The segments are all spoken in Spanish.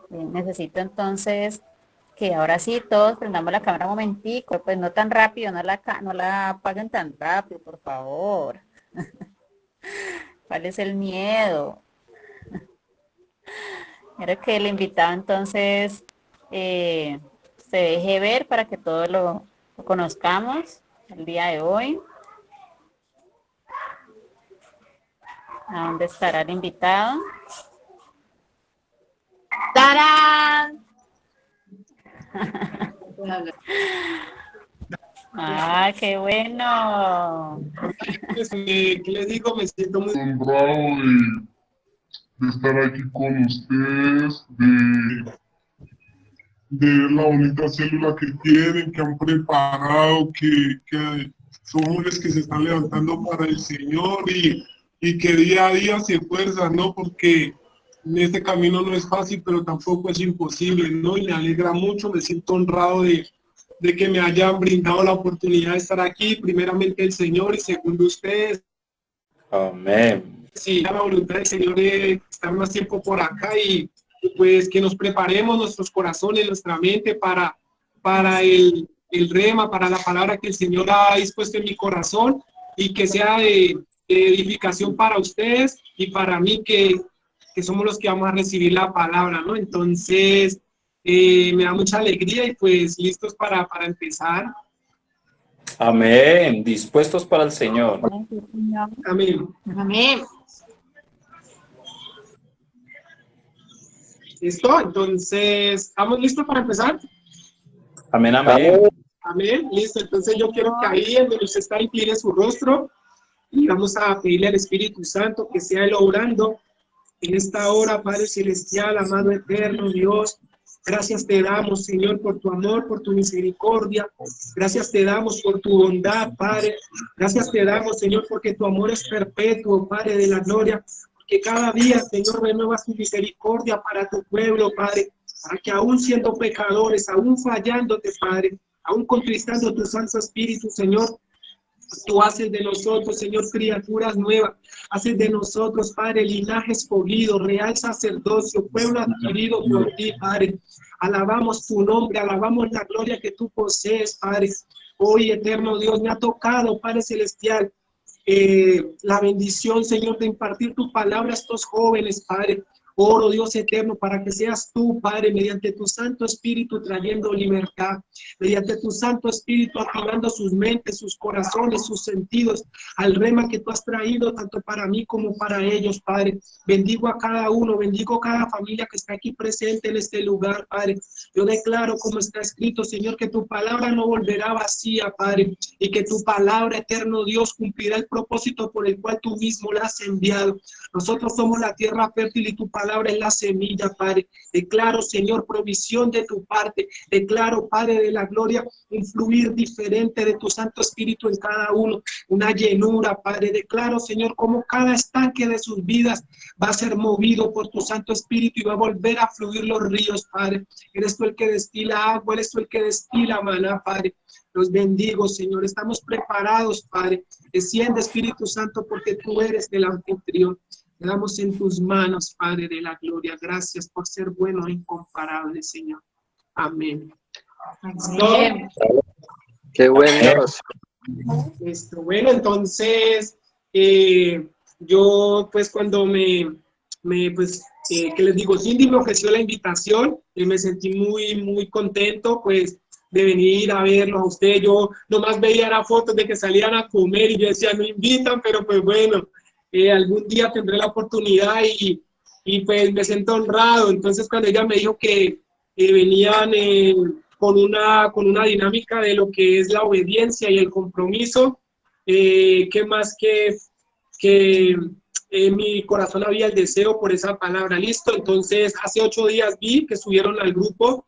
necesito entonces que ahora sí todos prendamos la cámara un momentico, pues no tan rápido, no la apaguen tan rápido, por favor. ¿Cuál es el miedo? Quiero que el invitado entonces se deje ver para que todos lo conozcamos el día de hoy. ¿A dónde estará el invitado? ¡Tarán! ¡Ah, qué bueno! ¿Qué les digo? Me siento muy honrado de estar aquí con ustedes, de la bonita célula que tienen, que han preparado, que son hombres que se están levantando para el Señor y que día a día se esfuerzan, ¿no? Porque en este camino no es fácil, pero tampoco es imposible, ¿no? Y me alegra mucho, me siento honrado de que me hayan brindado la oportunidad de estar aquí, primeramente el Señor y segundo ustedes. Amén. Sí, la voluntad del Señor es estar más tiempo por acá y pues que nos preparemos nuestros corazones, nuestra mente para el rema, para la palabra que el Señor ha dispuesto en mi corazón y que sea de edificación para ustedes y para mí que somos los que vamos a recibir la palabra, ¿no? Entonces, me da mucha alegría y pues listos para empezar. Amén. Dispuestos para el Señor. Amén. Amén. ¿Listo? Entonces, ¿estamos listos para empezar? Amén, amén. Amén. Listo. Entonces yo quiero que ahí en donde usted está incline su rostro y vamos a pedirle al Espíritu Santo que sea Él obrando en esta hora, Padre Celestial, amado eterno Dios. Gracias te damos, Señor, por tu amor, por tu misericordia. Gracias te damos por tu bondad, Padre. Gracias te damos, Señor, porque tu amor es perpetuo, Padre de la gloria. Que cada día, Señor, renuevas tu misericordia para tu pueblo, Padre. Para que aún siendo pecadores, aún fallándote, Padre, aún contristando tu Santo Espíritu, Señor, tú haces de nosotros, Señor, criaturas nuevas. Haces de nosotros, Padre, linaje escogido, real sacerdocio, pueblo adquirido por ti, Padre. Alabamos tu nombre, alabamos la gloria que tú posees, Padre. Hoy, eterno Dios, me ha tocado, Padre Celestial, la bendición, Señor, de impartir tu palabra a estos jóvenes, Padre. Oro, Dios eterno, para que seas tú, Padre, mediante tu Santo Espíritu trayendo libertad, mediante tu Santo Espíritu activando sus mentes, sus corazones, sus sentidos, al rema que tú has traído tanto para mí como para ellos, Padre. Bendigo a cada uno, bendigo a cada familia que está aquí presente en este lugar, Padre. Yo declaro, como está escrito, Señor, que tu palabra no volverá vacía, Padre, y que tu palabra, eterno Dios, cumplirá el propósito por el cual tú mismo la has enviado. Nosotros somos la tierra fértil y tu palabra es la semilla, Padre. Declaro, Señor, provisión de tu parte. Declaro, Padre de la gloria, un fluir diferente de tu Santo Espíritu en cada uno. Una llenura, Padre. Declaro, Señor, como cada estanque de sus vidas va a ser movido por tu Santo Espíritu y va a volver a fluir los ríos, Padre. Eres tú el que destila agua, eres tú el que destila maná, Padre. Los bendigo, Señor. Estamos preparados, Padre. Desciende, Espíritu Santo, porque tú eres el anfitrión. Quedamos en tus manos, Padre de la gloria. Gracias por ser bueno e incomparable, Señor. Amén. Amén. Qué bueno. Listo. Bueno, entonces, yo, pues, cuando ¿qué les digo? Cindy me ofreció la invitación y me sentí muy contento, pues, de venir a verlo a usted. Yo nomás veía las fotos de que salían a comer y yo decía, no invitan, pero pues bueno, algún día tendré la oportunidad y pues me siento honrado. Entonces cuando ella me dijo que venían con una dinámica de lo que es la obediencia y el compromiso, ¿qué más que en mi corazón había el deseo por esa palabra? Listo. Entonces hace 8 días vi que subieron al grupo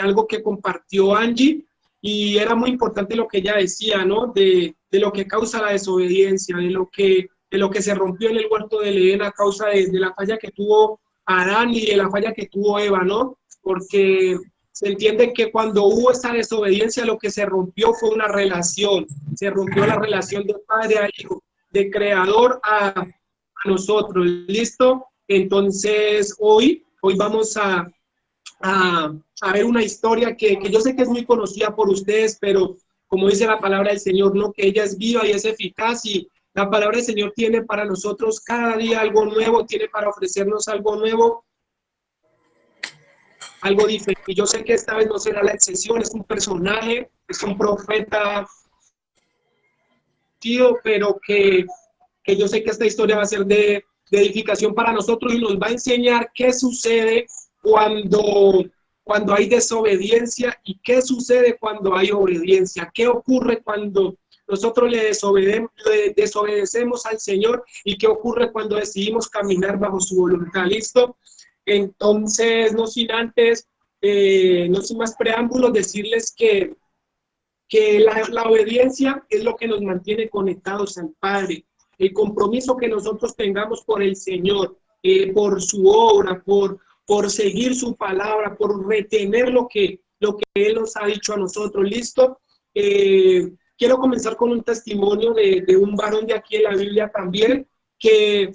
algo que compartió Angie y era muy importante lo que ella decía, ¿no? De lo que causa la desobediencia, de lo que se rompió en el huerto del Edén a causa de la falla que tuvo Adán y de la falla que tuvo Eva, ¿no? Porque se entiende que cuando hubo esta desobediencia lo que se rompió fue una relación, se rompió la relación de padre a hijo, de creador a nosotros, ¿listo? Entonces hoy Hoy vamos a ver una historia que yo sé que es muy conocida por ustedes, pero como dice la palabra del Señor, ¿no? Que ella es viva y es eficaz, y la palabra del Señor tiene para nosotros cada día algo nuevo, tiene para ofrecernos algo nuevo, algo diferente. Y yo sé que esta vez no será la excepción, es un personaje, es un profeta, tío, pero que yo sé que esta historia va a ser de edificación para nosotros y nos va a enseñar qué sucede cuando hay desobediencia y qué sucede cuando hay obediencia, qué ocurre cuando nosotros le desobedecemos al Señor y qué ocurre cuando decidimos caminar bajo su voluntad. ¿Listo? Entonces, no sin antes, no sin más preámbulos, decirles que la obediencia es lo que nos mantiene conectados al Padre. El compromiso que nosotros tengamos por el Señor, por su obra, por seguir su palabra, por retener lo que Él nos ha dicho a nosotros. ¿Listo? Quiero comenzar con un testimonio de un varón de aquí en la Biblia también, que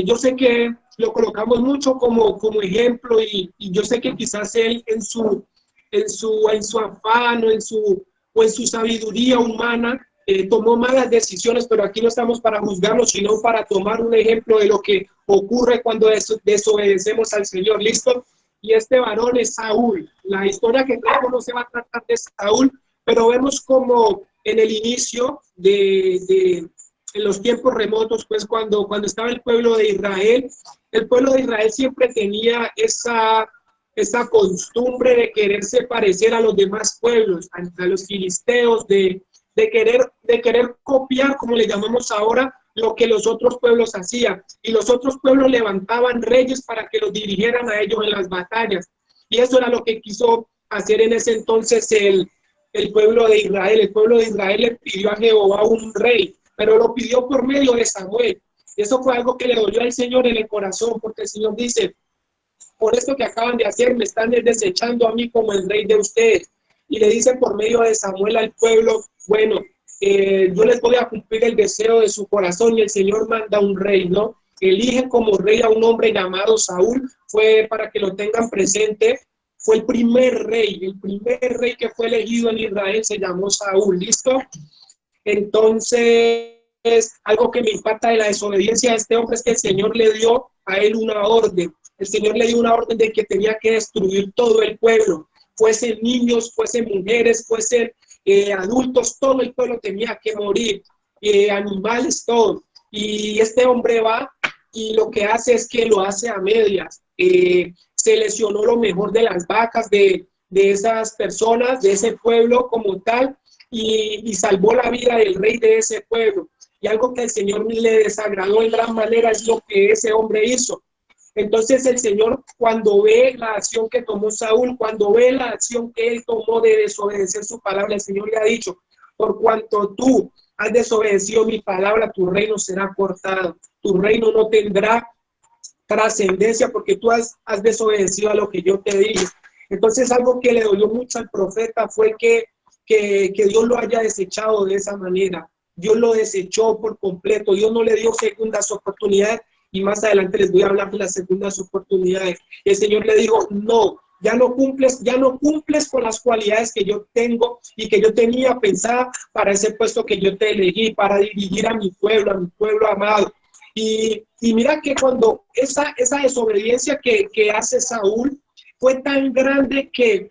yo sé que lo colocamos mucho como ejemplo, y yo sé que quizás él en su afán o en su sabiduría humana tomó malas decisiones, pero aquí no estamos para juzgarlo, sino para tomar un ejemplo de lo que ocurre cuando desobedecemos al Señor. ¿Listo? Y este varón es Saúl. La historia que traemos no se va a tratar de Saúl, pero vemos como en el inicio en los tiempos remotos, pues cuando estaba el pueblo de Israel siempre tenía esa costumbre de quererse parecer a los demás pueblos, a los filisteos, de querer copiar, como le llamamos ahora, lo que los otros pueblos hacían. Y los otros pueblos levantaban reyes para que los dirigieran a ellos en las batallas. Y eso era lo que quiso hacer en ese entonces el pueblo de Israel. El pueblo de Israel le pidió a Jehová un rey, pero lo pidió por medio de Samuel. Y eso fue algo que le dolió al Señor en el corazón, porque el Señor dice: por esto que acaban de hacer, me están desechando a mí como el rey de ustedes. Y le dice por medio de Samuel al pueblo: bueno, yo les voy a cumplir el deseo de su corazón. Y el Señor manda un rey, ¿no? Elige como rey a un hombre llamado Saúl. Fue, para que lo tengan presente, fue el primer rey que fue elegido en Israel, se llamó Saúl. ¿Listo? Entonces, algo que me impacta de la desobediencia de este hombre es que el Señor le dio a él una orden. El Señor le dio una orden de que tenía que destruir todo el pueblo, fuesen niños, fuesen mujeres, fuesen adultos, todo el pueblo tenía que morir, animales, todo. Y este hombre va y lo que hace es que lo hace a medias. Seleccionó lo mejor de las vacas de esas personas, de ese pueblo como tal, y salvó la vida del rey de ese pueblo. Y algo que al Señor le desagradó en gran manera es lo que ese hombre hizo. Entonces el Señor, cuando ve la acción que tomó Saúl, cuando ve la acción que él tomó de desobedecer su palabra, el Señor le ha dicho: por cuanto tú has desobedecido mi palabra, tu reino será cortado, tu reino no tendrá trascendencia, porque tú has desobedecido a lo que yo te dije. Entonces algo que le dolió mucho al profeta fue que Dios lo haya desechado de esa manera. Dios lo desechó por completo. Dios no le dio segundas oportunidades, y más adelante les voy a hablar de las segundas oportunidades. El Señor le dijo: no, ya no cumples con las cualidades que yo tengo y que yo tenía pensada para ese puesto que yo te elegí, para dirigir a mi pueblo amado. Y mira que cuando esa desobediencia que hace Saúl fue tan grande que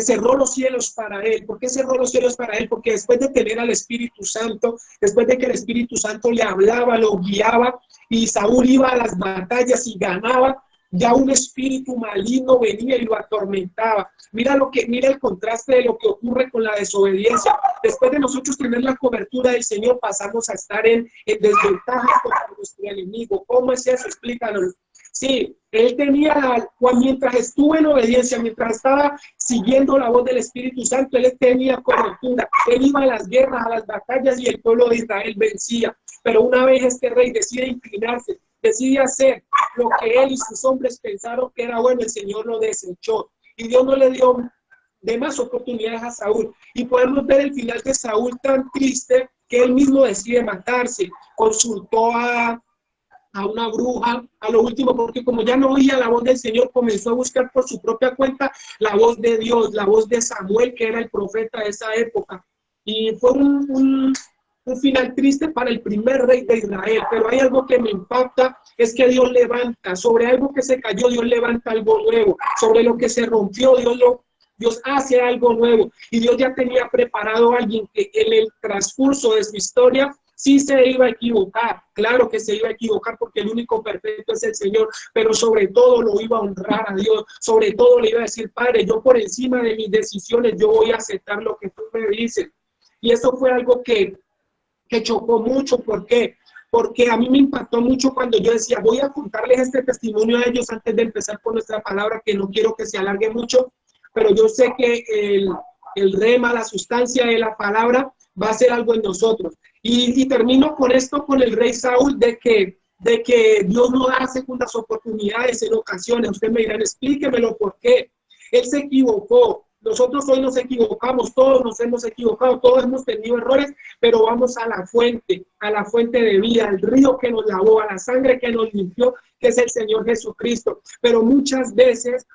cerró los cielos para él. ¿Por qué cerró los cielos para él? Porque después de tener al Espíritu Santo, después de que el Espíritu Santo le hablaba, lo guiaba, y Saúl iba a las batallas y ganaba, ya un espíritu maligno venía y lo atormentaba. Mira el contraste de lo que ocurre con la desobediencia. Después de nosotros tener la cobertura del Señor, pasamos a estar en desventajas contra nuestro enemigo. ¿Cómo es eso? Explícanos. Sí, él tenía, mientras estuvo en obediencia, mientras estaba siguiendo la voz del Espíritu Santo, él tenía cobertura. Él iba a las guerras, a las batallas, y el pueblo de Israel vencía. Pero una vez este rey decide inclinarse, decide hacer lo que él y sus hombres pensaron que era bueno, el Señor lo desechó. Y Dios no le dio de más oportunidades a Saúl. Y podemos ver el final de Saúl tan triste que él mismo decide matarse. Consultó a a una bruja, a lo último, porque como ya no oía la voz del Señor, comenzó a buscar por su propia cuenta la voz de Dios, la voz de Samuel, que era el profeta de esa época. Y fue un final triste para el primer rey de Israel, pero hay algo que me impacta, es que Dios levanta, sobre algo que se cayó, Dios levanta algo nuevo, sobre lo que se rompió, Dios hace algo nuevo, y Dios ya tenía preparado a alguien que en el transcurso de su historia sí se iba a equivocar, claro que se iba a equivocar porque el único perfecto es el Señor, pero sobre todo lo iba a honrar a Dios, sobre todo le iba a decir, Padre, yo por encima de mis decisiones, yo voy a aceptar lo que tú me dices. Y eso fue algo que chocó mucho. ¿Por qué? Porque a mí me impactó mucho cuando yo decía, voy a contarles este testimonio a ellos antes de empezar con nuestra palabra, que no quiero que se alargue mucho, pero yo sé que el rema, la sustancia de la palabra, va a hacer algo en nosotros. Y termino con esto, con el rey Saúl, de que Dios no da segundas oportunidades en ocasiones. Ustedes me dirán, explíquemelo por qué. Él se equivocó. Nosotros hoy nos equivocamos, todos nos hemos equivocado, todos hemos tenido errores, pero vamos a la fuente de vida, al río que nos lavó, a la sangre que nos limpió, que es el Señor Jesucristo. Pero muchas veces,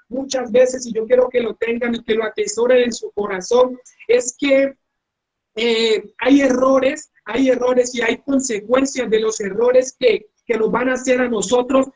y yo quiero que lo tengan y que lo atesoren en su corazón, es que hay errores y hay consecuencias de los errores que nos van a hacer a nosotros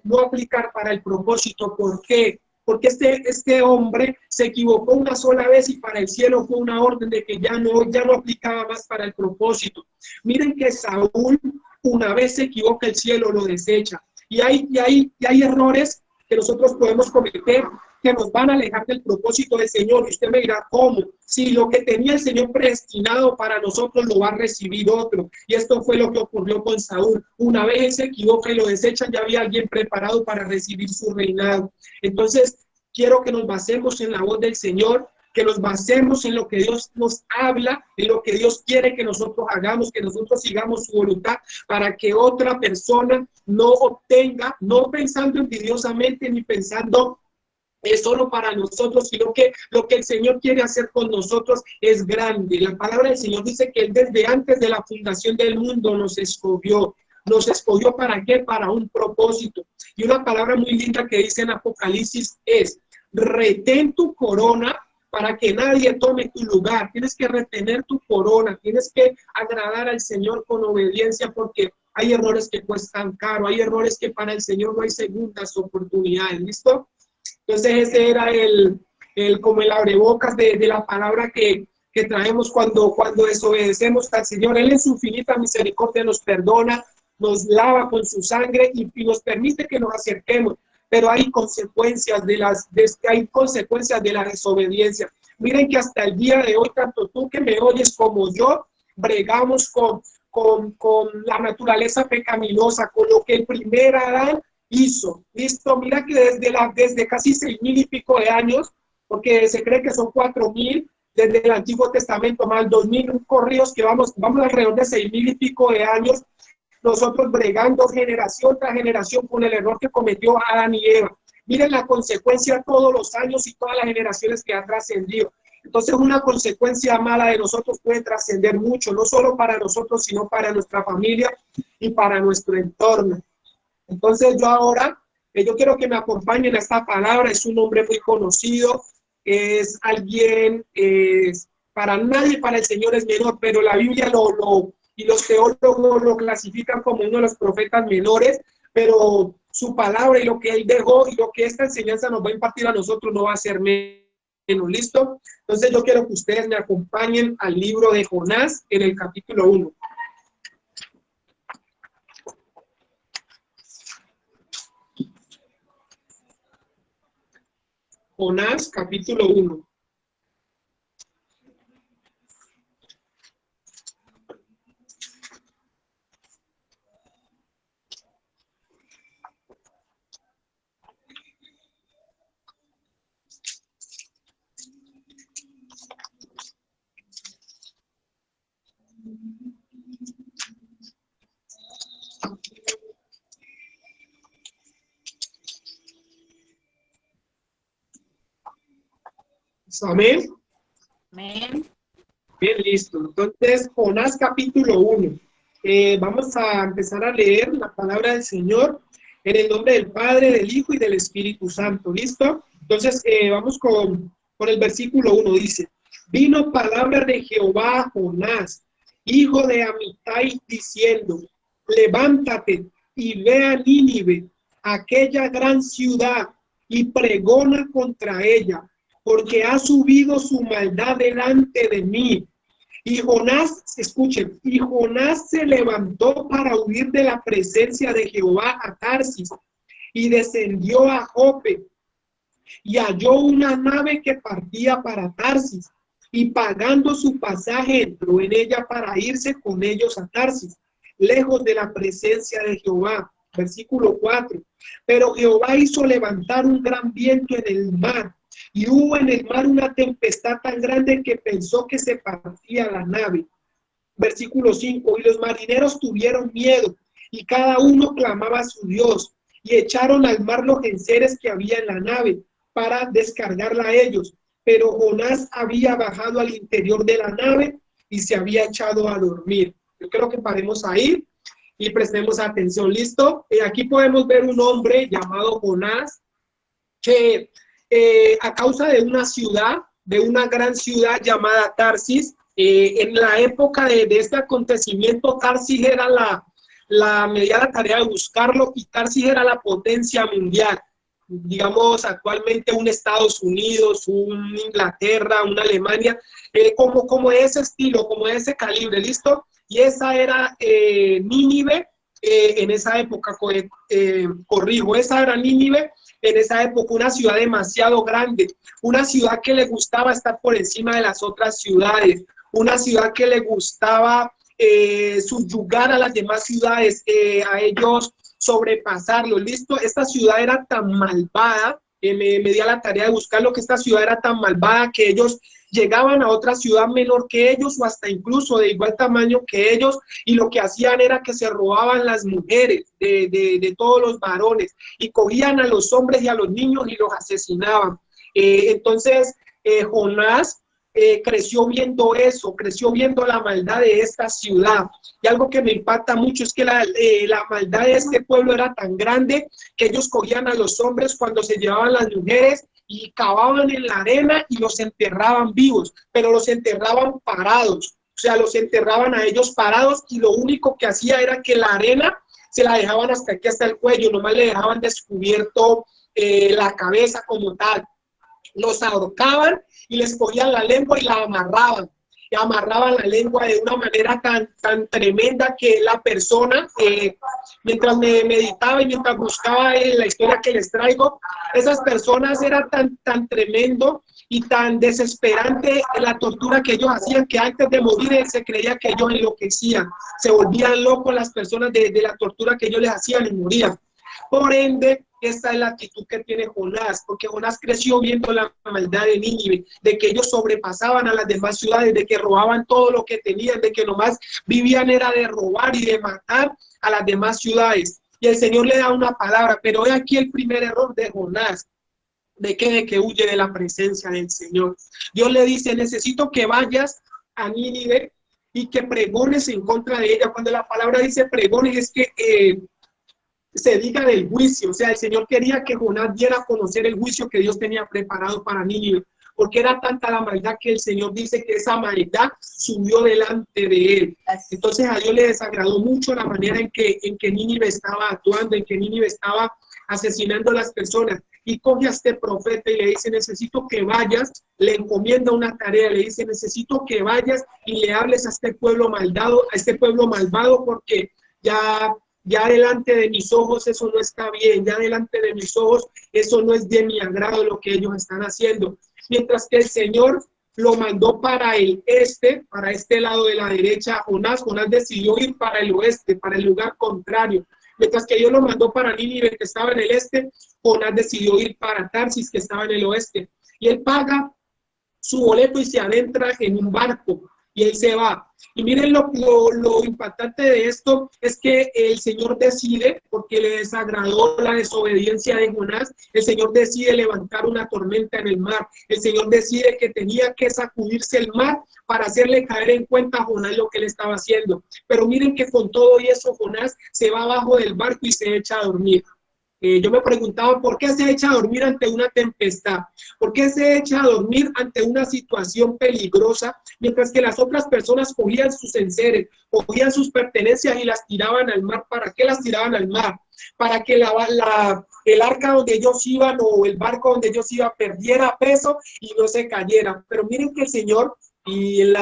no aplicar para el propósito. ¿Por qué? Porque este hombre se equivocó una sola vez y para el cielo fue una orden de que ya no aplicaba más para el propósito. Miren que Saúl, una vez se equivoca, el cielo lo desecha. Y hay errores que nosotros podemos cometer que nos van a alejar del propósito del Señor. Y usted me dirá, ¿cómo? Si lo que tenía el Señor predestinado para nosotros lo va a recibir otro. Y esto fue lo que ocurrió con Saúl. Una vez él se equivoca y lo desechan, ya había alguien preparado para recibir su reinado. Entonces, quiero que nos basemos en la voz del Señor, que nos basemos en lo que Dios nos habla, en lo que Dios quiere que nosotros hagamos, que nosotros sigamos su voluntad, para que otra persona no obtenga, no pensando envidiosamente ni pensando es solo para nosotros, sino que lo que el Señor quiere hacer con nosotros es grande. La palabra del Señor dice que Él desde antes de la fundación del mundo nos escogió. ¿Nos escogió para qué? Para un propósito. Y una palabra muy linda que dice en Apocalipsis es, retén tu corona para que nadie tome tu lugar. Tienes que retener tu corona, tienes que agradar al Señor con obediencia, porque hay errores que cuestan caro, hay errores que para el Señor no hay segundas oportunidades. ¿Listo? Entonces ese era como el abrebocas de la palabra que traemos cuando desobedecemos al Señor. Él en su infinita misericordia nos perdona, nos lava con su sangre y nos permite que nos acerquemos, pero hay consecuencias de la desobediencia. Miren que hasta el día de hoy, tanto tú que me oyes como yo, bregamos con la naturaleza pecaminosa, con lo que el primer Adán hizo. Listo, mira que desde casi 6,000 y pico de años, porque se cree que son 4,000 desde el Antiguo Testamento, más 2,000 corridos, que vamos alrededor de 6,000 y pico de años, nosotros bregando generación tras generación con el error que cometió Adán y Eva. Miren la consecuencia todos los años y todas las generaciones que han trascendido. Entonces una consecuencia mala de nosotros puede trascender mucho, no solo para nosotros, sino para nuestra familia y para nuestro entorno. Entonces yo ahora, yo quiero que me acompañen a esta palabra. Es un hombre muy conocido, es alguien, para nadie, para el Señor es menor, pero la Biblia y los teólogos lo clasifican como uno de los profetas menores, pero su palabra y lo que él dejó y lo que esta enseñanza nos va a impartir a nosotros no va a ser menos. ¿Listo? Entonces yo quiero que ustedes me acompañen al libro de Jonás en el capítulo 1. Jonás, capítulo 1. Amén. Amén. Bien, listo. Entonces, Jonás capítulo 1. Vamos a empezar a leer la palabra del Señor en el nombre del Padre, del Hijo y del Espíritu Santo. ¿Listo? Entonces, vamos con el versículo 1. Dice, vino palabra de Jehová a Jonás, hijo de Amitai, diciendo, levántate y ve a Nínive, aquella gran ciudad, y pregona contra ella, porque ha subido su maldad delante de mí. Y Jonás, escuchen, y Jonás se levantó para huir de la presencia de Jehová a Tarsis, y descendió a Jope, y halló una nave que partía para Tarsis, y pagando su pasaje entró en ella para irse con ellos a Tarsis, lejos de la presencia de Jehová. Versículo 4. Pero Jehová hizo levantar un gran viento en el mar, y hubo en el mar una tempestad tan grande que pensó que se partía la nave. Versículo 5. Y los marineros tuvieron miedo, y cada uno clamaba a su Dios, y echaron al mar los enseres que había en la nave, para descargarla a ellos. Pero Jonás había bajado al interior de la nave, y se había echado a dormir. Yo creo que paremos ahí y prestemos atención. ¿Listo? Aquí podemos ver un hombre llamado Jonás, que a causa de una ciudad, de una gran ciudad llamada Tarsis, en la época de este acontecimiento, Tarsis era la mediana tarea de buscarlo, y Tarsis era la potencia mundial. Digamos, actualmente un Estados Unidos, un Inglaterra, una Alemania, como de ese estilo, como de ese calibre, ¿listo? Y esa era Nínive en esa época, esa era Nínive en esa época, una ciudad demasiado grande, una ciudad que le gustaba estar por encima de las otras ciudades, una ciudad que le gustaba subyugar a las demás ciudades, a ellos sobrepasarlo. ¿Listo? Esta ciudad era tan malvada, me di a la tarea de buscarlo, que esta ciudad era tan malvada que ellos llegaban a otra ciudad menor que ellos, o hasta incluso de igual tamaño que ellos, y lo que hacían era que se robaban las mujeres de todos los varones, y cogían a los hombres y a los niños y los asesinaban. Entonces, Jonás creció viendo eso, creció viendo la maldad de esta ciudad. Y algo que me impacta mucho es que la maldad de este pueblo era tan grande que ellos cogían a los hombres cuando se llevaban las mujeres y cavaban en la arena y los enterraban vivos, pero los enterraban parados. O sea, los enterraban a ellos parados, y lo único que hacía era que la arena se la dejaban hasta aquí, hasta el cuello, nomás le dejaban descubierto la cabeza como tal. Los ahorcaban y les cogían la lengua y la amarraban. Y amarraban la lengua de una manera tan tremenda que la persona, mientras me meditaba y mientras buscaba la historia que les traigo, esas personas era tan tremendo y tan desesperante la tortura que ellos hacían, que antes de morir se creía que ellos enloquecían. Se volvían locos las personas de la tortura que ellos les hacían y morían. Por ende, esta es la actitud que tiene Jonás, porque Jonás creció viendo la maldad de Nínive, de que ellos sobrepasaban a las demás ciudades, de que robaban todo lo que tenían, de que nomás vivían era de robar y de matar a las demás ciudades. Y el Señor le da una palabra, pero he aquí el primer error de Jonás. ¿De qué? De que huye de la presencia del Señor. Dios le dice, necesito que vayas a Nínive y que pregones en contra de ella. Cuando la palabra dice pregones, es que se diga del juicio. O sea, el Señor quería que Jonás diera a conocer el juicio que Dios tenía preparado para Nínive, porque era tanta la maldad que el Señor dice que esa maldad subió delante de él. Entonces a Dios le desagradó mucho la manera en que Nínive estaba actuando, en que Nínive estaba asesinando a las personas. Y coge a este profeta y le dice, necesito que vayas, le encomienda una tarea, le dice, necesito que vayas y le hables a este pueblo malvado, porque ya delante de mis ojos eso no está bien, ya delante de mis ojos eso no es de mi agrado lo que ellos están haciendo. Mientras que el Señor lo mandó para el este, para este lado de la derecha, Jonás decidió ir para el oeste, para el lugar contrario. Mientras que Dios lo mandó para Nínive, que estaba en el este, Jonás decidió ir para Tarsis, que estaba en el oeste. Y él paga su boleto y se adentra en un barco y él se va. Y miren lo impactante de esto es que el Señor decide, porque le desagradó la desobediencia de Jonás, el Señor decide levantar una tormenta en el mar. El Señor decide que tenía que sacudirse el mar para hacerle caer en cuenta a Jonás lo que él estaba haciendo. Pero miren que con todo y eso Jonás se va abajo del barco y se echa a dormir. Yo me preguntaba, ¿por qué se echa a dormir ante una tempestad? ¿Por qué se echa a dormir ante una situación peligrosa? Mientras que las otras personas cogían sus enseres, cogían sus pertenencias y las tiraban al mar. ¿Para qué las tiraban al mar? Para que el arca donde ellos iban o el barco donde ellos iban perdiera peso y no se cayera. Pero miren que el Señor, y en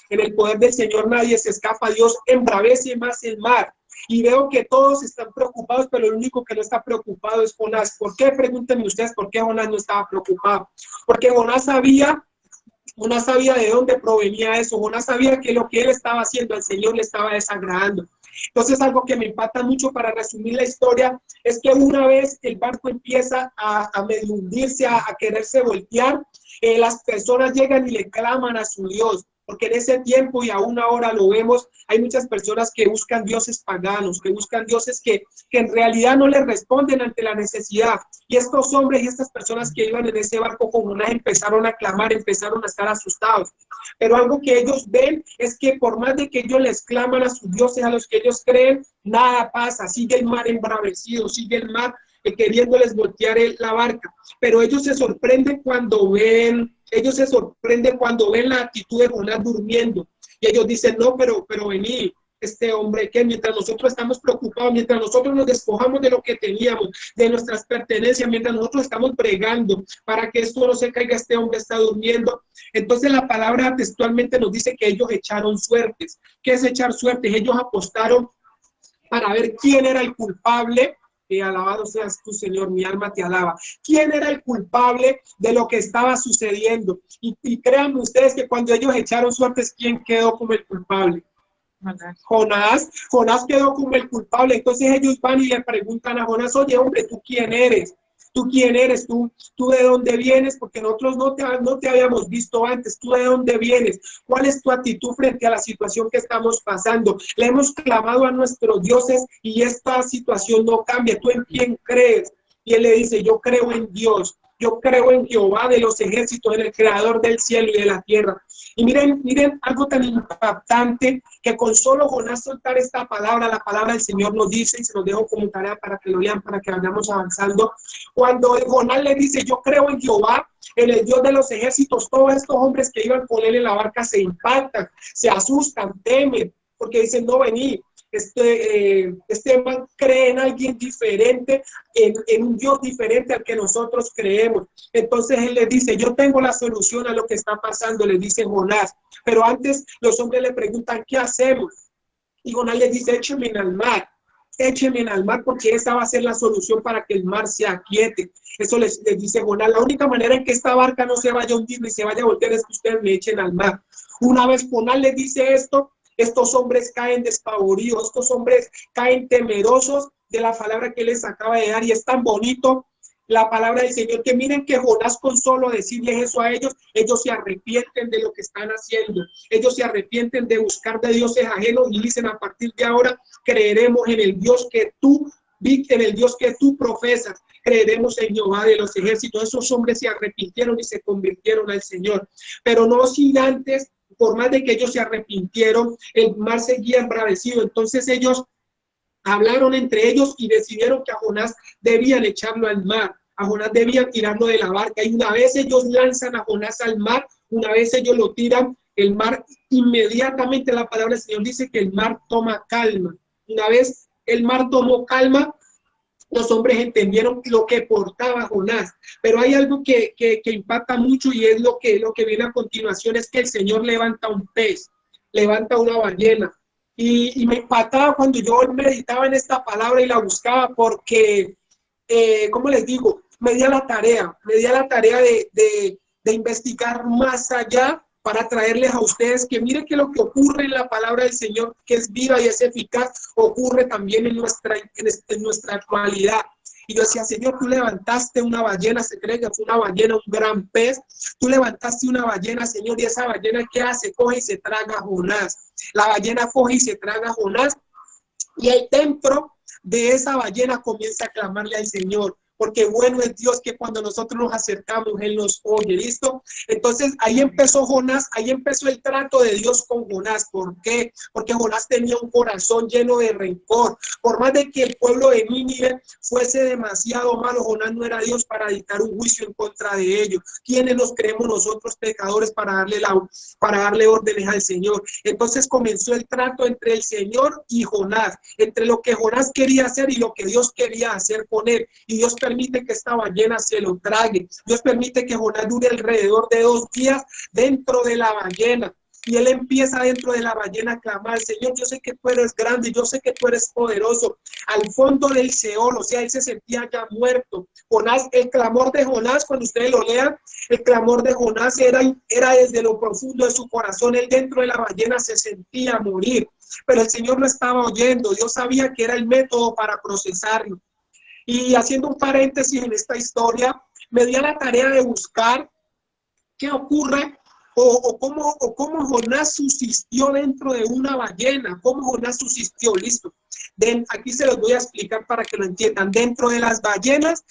el poder del Señor nadie se escapa, Dios embravece más el mar. Y veo que todos están preocupados, pero el único que no está preocupado es Jonás. ¿Por qué? Pregúntenme ustedes por qué Jonás no estaba preocupado. Porque Jonás sabía de dónde provenía eso. Jonás sabía que lo que él estaba haciendo al Señor le estaba desagradando. Entonces, algo que me impacta mucho para resumir la historia es que una vez el barco empieza a medio hundirse, a quererse voltear, las personas llegan y le claman a su Dios. Porque en ese tiempo y aún ahora lo vemos, hay muchas personas que buscan dioses paganos, que buscan dioses que en realidad no les responden ante la necesidad. Y estos hombres y estas personas que iban en ese barco con Jonás empezaron a clamar, empezaron a estar asustados. Pero algo que ellos ven es que por más de que ellos les claman a sus dioses, a los que ellos creen, nada pasa. Sigue el mar embravecido, sigue el mar queriéndoles voltear la barca. Pero ellos se sorprenden cuando ven la actitud de Jonás durmiendo. Y ellos dicen, no, pero vení, este hombre que mientras nosotros estamos preocupados, mientras nosotros nos despojamos de lo que teníamos, de nuestras pertenencias, mientras nosotros estamos bregando para que esto no se caiga, este hombre está durmiendo. Entonces la palabra textualmente nos dice que ellos echaron suertes. ¿Qué es echar suertes? Ellos apostaron para ver quién era el culpable. Alabado seas tú, Señor, mi alma te alaba. ¿Quién era el culpable de lo que estaba sucediendo? Y créanme ustedes que cuando ellos echaron suertes, ¿quién quedó como el culpable? Jonás quedó como el culpable. Entonces ellos van y le preguntan a Jonás, oye, hombre, ¿tú quién eres? ¿Tú quién eres? ¿Tú de dónde vienes? Porque nosotros no te habíamos visto antes. ¿Tú de dónde vienes? ¿Cuál es tu actitud frente a la situación que estamos pasando? Le hemos clamado a nuestros dioses y esta situación no cambia. ¿Tú en quién crees? Y él le dice, yo creo en Dios. Yo creo en Jehová de los ejércitos, en el creador del cielo y de la tierra. Y miren algo tan impactante que con solo Jonás soltar esta palabra, la palabra del Señor nos dice, y se los dejo como tarea para que lo lean, para que vayamos avanzando. Cuando Jonás le dice, yo creo en Jehová, en el Dios de los ejércitos, todos estos hombres que iban con él en la barca se impactan, se asustan, temen, porque dicen, no, vení. Este man cree en alguien diferente, en un Dios diferente al que nosotros creemos. Entonces él les dice, yo tengo la solución a lo que está pasando, le dice Jonás. Pero antes los hombres le preguntan, ¿qué hacemos? Y Jonás les dice, échenme al mar porque esa va a ser la solución para que el mar se aquiete. Eso les dice Jonás, la única manera en que esta barca no se vaya a hundir ni se vaya a voltear es que ustedes me echen al mar. Una vez Jonás les dice esto, estos hombres caen despavoridos, estos hombres caen temerosos de la palabra que les acaba de dar. Y es tan bonito la palabra del Señor que miren que Jonás, con solo decirles eso a ellos, ellos se arrepienten de lo que están haciendo. Ellos se arrepienten de buscar de dioses ajenos y dicen, a partir de ahora creeremos en el Dios que tú profesas. Creeremos en Jehová de los ejércitos. Esos hombres se arrepintieron y se convirtieron al Señor. Pero no sin antes, por más de que ellos se arrepintieron, el mar seguía embravecido. Entonces ellos hablaron entre ellos y decidieron que a Jonás debían echarlo al mar. A Jonás debían tirarlo de la barca. Y una vez ellos lanzan a Jonás al mar, una vez ellos lo tiran, el mar inmediatamente, la palabra del Señor dice que el mar toma calma. Una vez el mar tomó calma, los hombres entendieron lo que portaba Jonás. Pero hay algo que impacta mucho y es lo que viene a continuación, es que el Señor levanta un pez, levanta una ballena. Y me impactaba cuando yo meditaba en esta palabra y la buscaba porque, ¿cómo les digo? Me di a la tarea de investigar más allá para traerles a ustedes que mire que lo que ocurre en la palabra del Señor, que es viva y es eficaz, ocurre también en nuestra actualidad. Y yo decía, Señor, tú levantaste una ballena, se cree que fue una ballena, un gran pez. Tú levantaste una ballena, Señor, y esa ballena, ¿qué hace? Coge y se traga a Jonás. La ballena coge y se traga a Jonás. Y ahí dentro de esa ballena comienza a clamarle al Señor. Porque bueno es Dios que cuando nosotros nos acercamos, Él nos oye, ¿listo? Entonces ahí empezó Jonás, ahí empezó el trato de Dios con Jonás. ¿Por qué? Porque Jonás tenía un corazón lleno de rencor. Por más de que el pueblo de Nínive fuese demasiado malo, Jonás no era Dios para dictar un juicio en contra de ellos. ¿Quiénes nos creemos nosotros pecadores para darle órdenes al Señor? Entonces comenzó el trato entre el Señor y Jonás, entre lo que Jonás quería hacer y lo que Dios quería hacer con él. Y Dios permite que esta ballena se lo trague. Dios permite que Jonás dure alrededor de 2 días dentro de la ballena. Y él empieza dentro de la ballena a clamar, Señor, yo sé que tú eres grande, yo sé que tú eres poderoso. Al fondo del Seol, o sea, él se sentía ya muerto. Jonás, el clamor de Jonás, cuando ustedes lo lean, el clamor de Jonás era desde lo profundo de su corazón. Él dentro de la ballena se sentía morir. Pero el Señor lo estaba oyendo. Dios sabía que era el método para procesarlo. Y haciendo un paréntesis en esta historia, me di a la tarea de buscar qué ocurre o cómo Jonás subsistió dentro de una ballena, cómo Jonás subsistió, listo. Aquí se los voy a explicar para que lo entiendan. Dentro de las ballenas,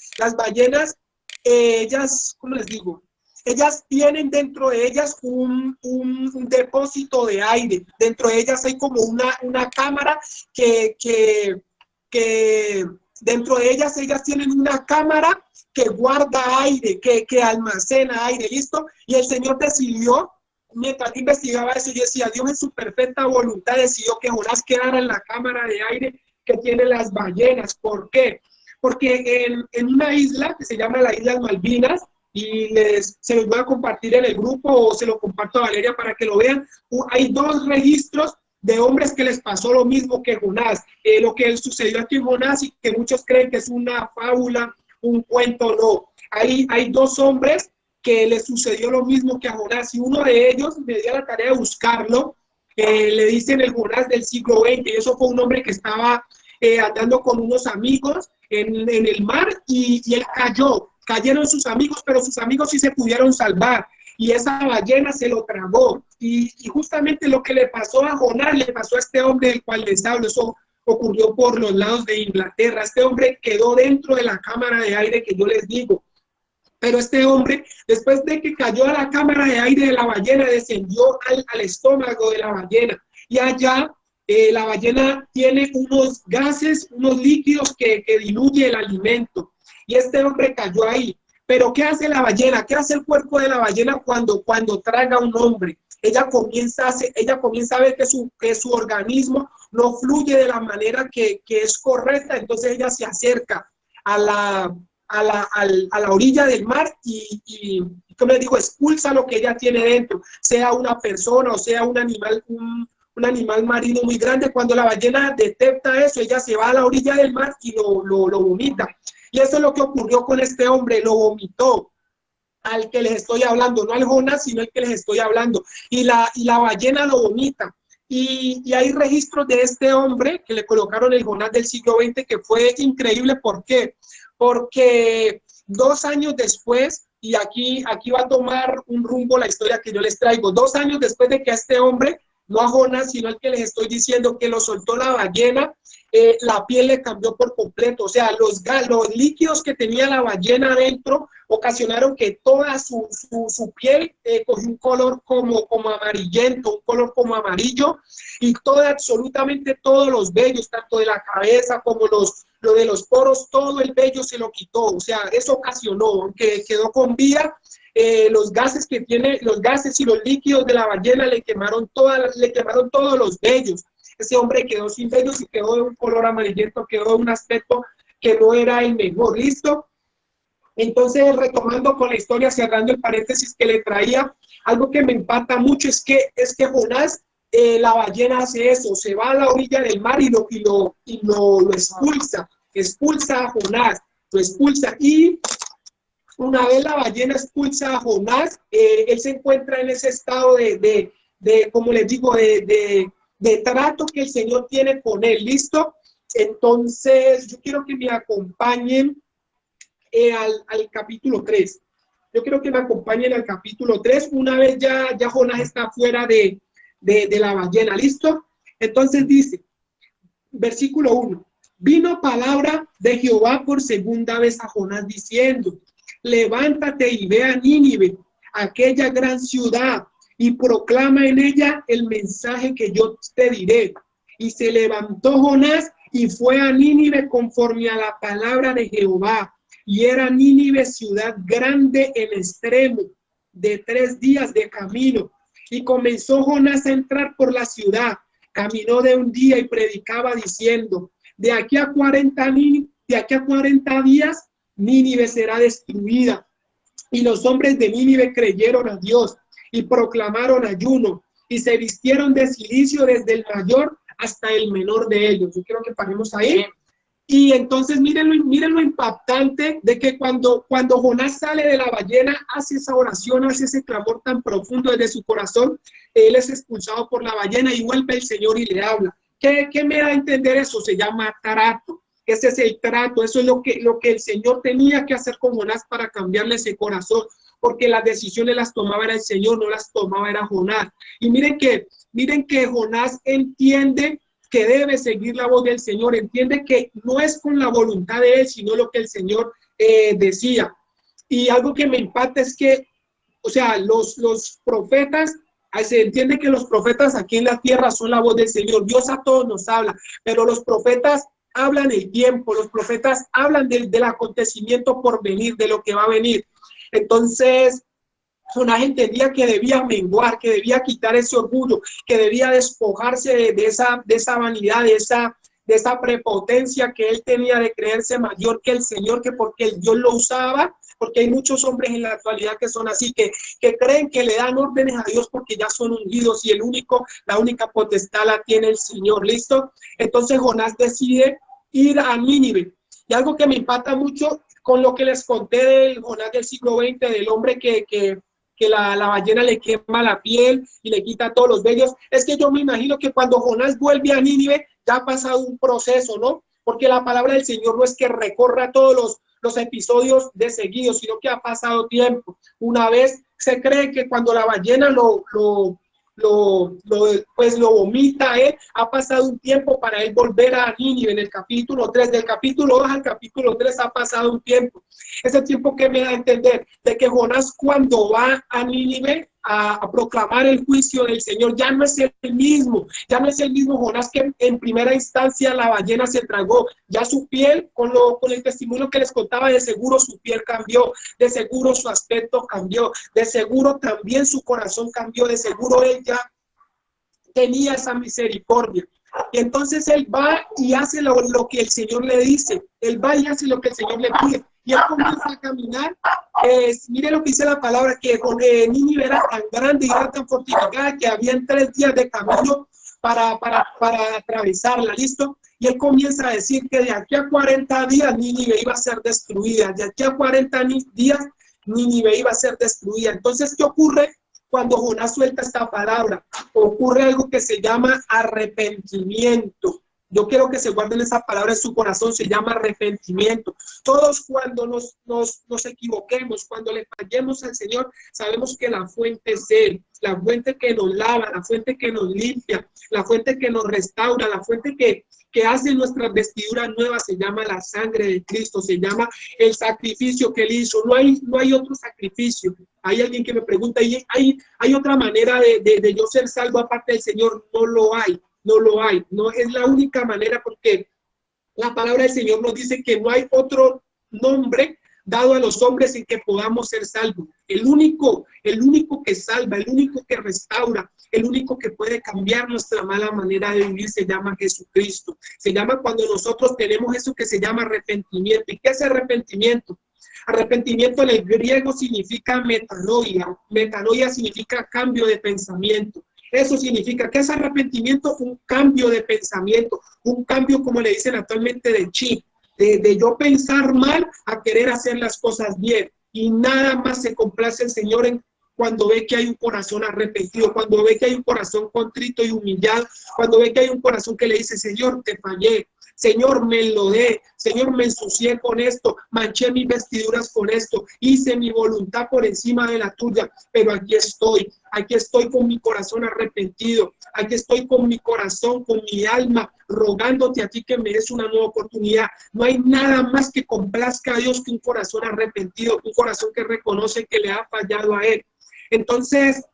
ellas, ¿cómo les digo? Ellas tienen dentro de ellas un depósito de aire. Dentro de ellas hay como una cámara que dentro de ellas tienen una cámara que guarda aire, que almacena aire, ¿listo? Y el Señor decidió, mientras investigaba eso, yo decía, Dios en su perfecta voluntad decidió que Jonás quedara en la cámara de aire que tienen las ballenas. ¿Por qué? Porque en una isla que se llama la Islas Malvinas, y se los voy a compartir en el grupo o se lo comparto a Valeria para que lo vean, hay 2 registros de hombres que les pasó lo mismo que Jonás. Lo que sucedió aquí en Jonás y que muchos creen que es una fábula, un cuento, no. Hay 2 hombres que les sucedió lo mismo que a Jonás y uno de ellos me dio la tarea de buscarlo. Le dicen el Jonás del siglo XX. Eso fue un hombre que estaba andando con unos amigos en el mar y él cayó. Cayeron sus amigos, pero sus amigos sí se pudieron salvar. Y esa ballena se lo tragó. Y justamente lo que le pasó a Jonás, le pasó a este hombre del cual les hablo. Eso ocurrió por los lados de Inglaterra. Este hombre quedó dentro de la cámara de aire que yo les digo. Pero este hombre, después de que cayó a la cámara de aire de la ballena, descendió al estómago de la ballena. Y allá la ballena tiene unos gases, unos líquidos que diluye el alimento. Y este hombre cayó ahí. Pero ¿qué hace la ballena? ¿Qué hace el cuerpo de la ballena cuando traga a un hombre? Ella comienza a ver que su organismo no fluye de la manera que es correcta. Entonces ella se acerca a la orilla del mar y como les digo, expulsa lo que ella tiene dentro, sea una persona o sea un animal marino muy grande. Cuando la ballena detecta eso, ella se va a la orilla del mar y lo vomita. Y eso es lo que ocurrió con este hombre, lo vomitó al que les estoy hablando, no al Jonás, sino al que les estoy hablando. Y la ballena lo vomita. Y hay registros de este hombre que le colocaron el Jonás del siglo XX, que fue increíble. ¿Por qué? Porque 2 años después, y aquí va a tomar un rumbo la historia que yo les traigo, 2 años después de que a este hombre, no a Jonás, sino al que les estoy diciendo que lo soltó la ballena, la piel le cambió por completo. O sea, los líquidos que tenía la ballena adentro ocasionaron que toda su piel cogió un color como amarillento, un color como amarillo, y absolutamente todos los vellos, tanto de la cabeza como lo de los poros, todo el vello se lo quitó. O sea, eso ocasionó que quedó con vida. Los gases y los líquidos de la ballena le quemaron todos los vellos. Ese hombre quedó sin vellos y quedó de un color amarillento, quedó de un aspecto que no era el mejor. ¿Listo? Entonces, retomando con la historia, cerrando el paréntesis que le traía, algo que me impacta mucho es que Jonás, la ballena hace eso, se va a la orilla del mar y lo expulsa a Jonás, lo expulsa. Y una vez la ballena expulsa a Jonás, él se encuentra en ese estado como les digo, de trato que el Señor tiene con él. ¿Listo? Entonces, yo quiero que me acompañen al capítulo 3. Yo quiero que me acompañen al capítulo 3. Una vez ya Jonás está fuera de la ballena. ¿Listo? Entonces dice, versículo 1. Vino palabra de Jehová por segunda vez a Jonás diciendo, levántate y ve a Nínive, aquella gran ciudad, y proclama en ella el mensaje que yo te diré. Y se levantó Jonás y fue a Nínive conforme a la palabra de Jehová. Y era Nínive ciudad grande en extremo, de 3 días de camino. Y comenzó Jonás a entrar por la ciudad. Caminó de un día y predicaba diciendo, de aquí a 40 días, Nínive será destruida. Y los hombres de Nínive creyeron a Dios y proclamaron ayuno y se vistieron de cilicio desde el mayor hasta el menor de ellos. Yo quiero que paremos ahí. Y entonces miren lo impactante de que cuando Jonás sale de la ballena, hace esa oración, hace ese clamor tan profundo desde su corazón, él es expulsado por la ballena y vuelve el Señor y le habla. ¿Qué me da a entender eso? Se llama trato. Ese es el trato, eso es lo que el Señor tenía que hacer con Jonás para cambiarle ese corazón, porque las decisiones las tomaba era el Señor, no las tomaba era Jonás. Y miren que Jonás entiende que debe seguir la voz del Señor, entiende que no es con la voluntad de él, sino lo que el Señor decía. Y algo que me impacta es que, o sea, los profetas, se entiende que los profetas aquí en la tierra son la voz del Señor. Dios a todos nos habla, pero los profetas hablan el tiempo, los profetas hablan del acontecimiento por venir, de lo que va a venir. Entonces, Jonás entendía que debía menguar, que debía quitar ese orgullo, que debía despojarse de esa vanidad, de esa prepotencia que él tenía de creerse mayor que el Señor, que porque el Dios lo usaba, porque hay muchos hombres en la actualidad que son así, que creen que le dan órdenes a Dios porque ya son ungidos y la única potestad la tiene el Señor. ¿Listo? Entonces Jonás decide ir a Nínive. Y algo que me impacta mucho con lo que les conté del Jonás del siglo XX, del hombre que la ballena le quema la piel y le quita todos los vellos, es que yo me imagino que cuando Jonás vuelve a Nínive ya ha pasado un proceso, ¿no? Porque la palabra del Señor no es que recorra todos los episodios de seguido, sino que ha pasado tiempo. Una vez se cree que cuando la ballena lo vomita, ha pasado un tiempo para él volver a Nínive. En el capítulo 3, del capítulo 2 al capítulo 3 ha pasado un tiempo. Ese tiempo que me da a entender de que Jonás cuando va a Nínive a proclamar el juicio del Señor, ya no es el mismo Jonás que en primera instancia la ballena se tragó. Ya su piel, con el testimonio que les contaba, de seguro su piel cambió, de seguro su aspecto cambió, de seguro también su corazón cambió, de seguro él ya tenía esa misericordia. Y entonces él va y hace lo que el Señor le dice, él va y hace lo que el Señor le pide. Y él comienza a caminar. Mire lo que dice la palabra, que Nínive era tan grande y era tan fortificada que habían 3 días de camino para atravesarla. ¿Listo? Y él comienza a decir que de aquí a 40 días Nínive iba a ser destruida. De aquí a 40 días Nínive iba a ser destruida. Entonces, ¿qué ocurre cuando Jonás suelta esta palabra? Ocurre algo que se llama arrepentimiento. Yo quiero que se guarden esa palabra en su corazón, se llama arrepentimiento. Todos cuando nos equivoquemos, cuando le fallemos al Señor, sabemos que la fuente es Él, la fuente que nos lava, la fuente que nos limpia, la fuente que nos restaura, la fuente que hace nuestras vestiduras nuevas, se llama la sangre de Cristo, se llama el sacrificio que Él hizo. No hay otro sacrificio. Hay alguien que me pregunta, ¿y hay otra manera de yo ser salvo aparte del Señor? No lo hay. No lo hay, no es la única manera, porque la palabra del Señor nos dice que no hay otro nombre dado a los hombres en que podamos ser salvos. El único que salva, el único que restaura, el único que puede cambiar nuestra mala manera de vivir se llama Jesucristo. Se llama cuando nosotros tenemos eso que se llama arrepentimiento. ¿Y qué es arrepentimiento? Arrepentimiento en el griego significa metanoia. Metanoia significa cambio de pensamiento. Eso significa que es arrepentimiento, un cambio de pensamiento, un cambio, como le dicen actualmente, de chip, de yo pensar mal a querer hacer las cosas bien. Y nada más se complace el Señor cuando ve que hay un corazón arrepentido, cuando ve que hay un corazón contrito y humillado, cuando ve que hay un corazón que le dice, Señor, te fallé, Señor, me enlodé, Señor, me ensucié con esto, manché mis vestiduras con esto, hice mi voluntad por encima de la tuya, pero aquí estoy con mi corazón arrepentido, aquí estoy con mi corazón, con mi alma, rogándote a ti que me des una nueva oportunidad. No hay nada más que complazca a Dios que un corazón arrepentido, un corazón que reconoce que le ha fallado a Él. Entonces,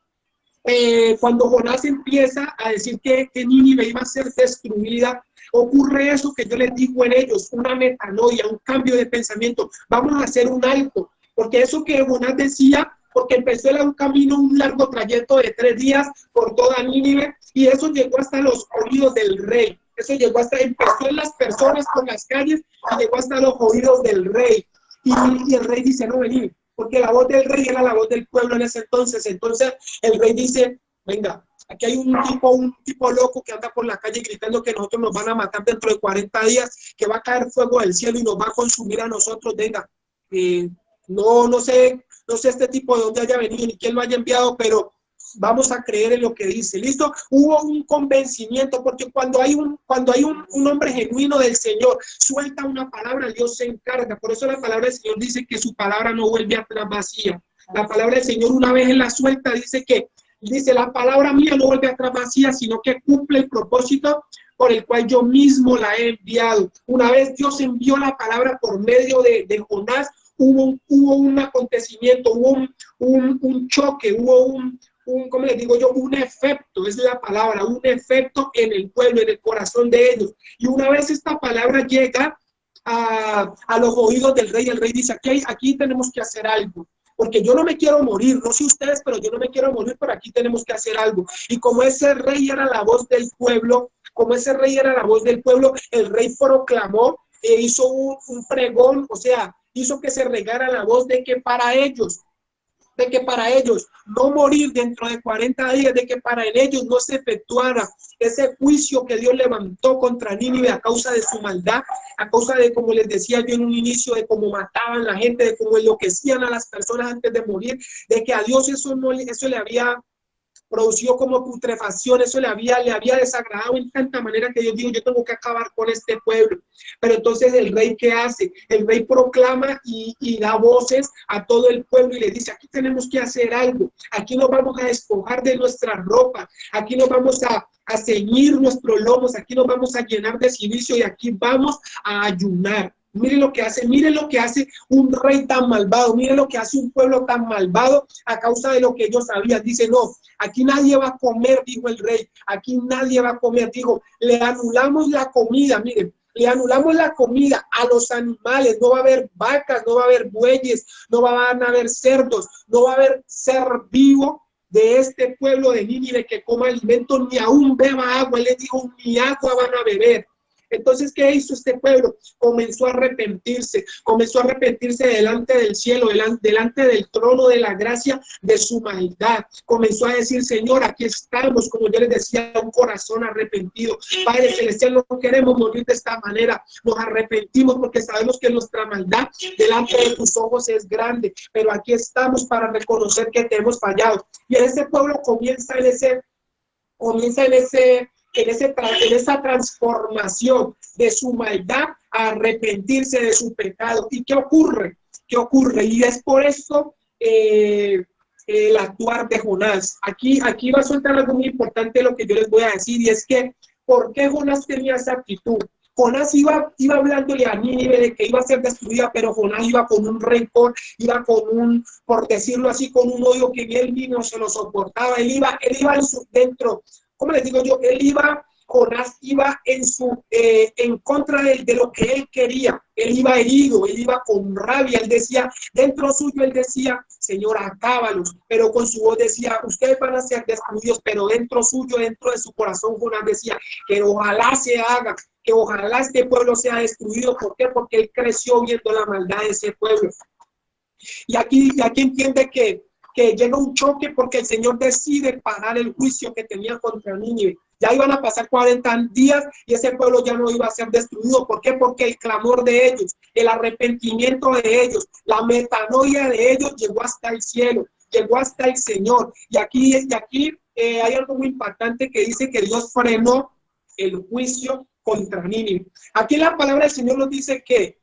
cuando Jonás empieza a decir que Nínive iba a ser destruida, ocurre eso que yo les digo en ellos, una metanoia, un cambio de pensamiento. Vamos a hacer un alto, porque eso que Jonás decía, porque empezó un camino, un largo trayecto de 3 días por toda Nínive, y eso llegó hasta los oídos del rey. Eso llegó hasta, empezó en las personas por las calles y llegó hasta los oídos del rey. Y el rey dice, no, venid, porque la voz del rey era la voz del pueblo en ese entonces. Entonces el rey dice, venga, aquí hay un tipo loco que anda por la calle gritando que nosotros nos van a matar dentro de 40 días, que va a caer fuego del cielo y nos va a consumir a nosotros. Venga, no sé este tipo de dónde haya venido ni quién lo haya enviado, pero vamos a creer en lo que dice. ¿Listo? Hubo un convencimiento, porque cuando hay un hombre genuino del Señor, suelta una palabra, Dios se encarga. Por eso la palabra del Señor dice que su palabra no vuelve atrás vacía. La palabra del Señor, una vez en la suelta, dice la palabra mía no vuelve atrás vacía, sino que cumple el propósito por el cual yo mismo la he enviado. Una vez Dios envió la palabra por medio de Jonás, hubo un acontecimiento, hubo un choque, hubo ¿cómo les digo yo? Un efecto, es la palabra, un efecto en el pueblo, en el corazón de ellos. Y una vez esta palabra llega a los oídos del rey, el rey dice, aquí tenemos que hacer algo. Porque yo no me quiero morir, no sé ustedes, pero yo no me quiero morir, pero aquí tenemos que hacer algo. Y como ese rey era la voz del pueblo, el rey proclamó, hizo un pregón, o sea, hizo que se regara la voz de que para ellos no morir dentro de 40 días, de que para ellos no se efectuara ese juicio que Dios levantó contra Nínive a causa de su maldad, a causa de, como les decía yo en un inicio, de cómo mataban a la gente, de cómo enloquecían a las personas antes de morir, de que a Dios eso le había producido como putrefacción, eso le había desagradado en tanta manera que Dios dijo, yo tengo que acabar con este pueblo. Pero entonces el rey, ¿qué hace? El rey proclama y da voces a todo el pueblo y le dice, aquí tenemos que hacer algo, aquí nos vamos a despojar de nuestra ropa, aquí nos vamos a ceñir nuestros lomos, aquí nos vamos a llenar de silicio y aquí vamos a ayunar. Miren lo que hace un rey tan malvado, miren lo que hace un pueblo tan malvado a causa de lo que ellos sabían. Dice, no, aquí nadie va a comer, dijo el rey, aquí nadie va a comer. Dijo, le anulamos la comida, miren, le anulamos la comida a los animales, no va a haber vacas, no va a haber bueyes, no van a haber cerdos, no va a haber ser vivo de este pueblo de Nínive que coma alimento, ni aún beba agua. Él les dijo, ni agua van a beber. Entonces, ¿qué hizo este pueblo? Comenzó a arrepentirse delante del cielo, delante del trono de la gracia de su maldad. Comenzó a decir, Señor, aquí estamos, como yo les decía, un corazón arrepentido. Padre Celestial, no queremos morir de esta manera. Nos arrepentimos porque sabemos que nuestra maldad delante de tus ojos es grande, pero aquí estamos para reconocer que te hemos fallado. Y ese pueblo comienza en esa transformación de su maldad a arrepentirse de su pecado. ¿Y qué ocurre? Y es por eso el actuar de Jonás. Aquí va a soltar algo muy importante lo que yo les voy a decir, y es que ¿por qué Jonás tenía esa actitud? Jonás iba hablándole a Nínive de que iba a ser destruida, pero Jonás iba con un rencor, iba con por decirlo así, con un odio que él mismo se lo soportaba. Él iba dentro. ¿Cómo les digo yo? Jonás iba en contra de lo que él quería. Él iba herido, él iba con rabia. Él decía, dentro suyo, él decía, Señor, acábalos. Pero con su voz decía, ustedes van a ser destruidos. Pero dentro suyo, dentro de su corazón, Jonás decía, que ojalá se haga, que ojalá este pueblo sea destruido. ¿Por qué? Porque él creció viendo la maldad de ese pueblo. Y aquí entiende que llega un choque porque el Señor decide pagar el juicio que tenía contra Nínive. Ya iban a pasar 40 días y ese pueblo ya no iba a ser destruido. ¿Por qué? Porque el clamor de ellos, el arrepentimiento de ellos, la metanoia de ellos llegó hasta el cielo, llegó hasta el Señor. Y aquí hay algo muy impactante que dice que Dios frenó el juicio contra Nínive. Aquí la palabra del Señor nos dice que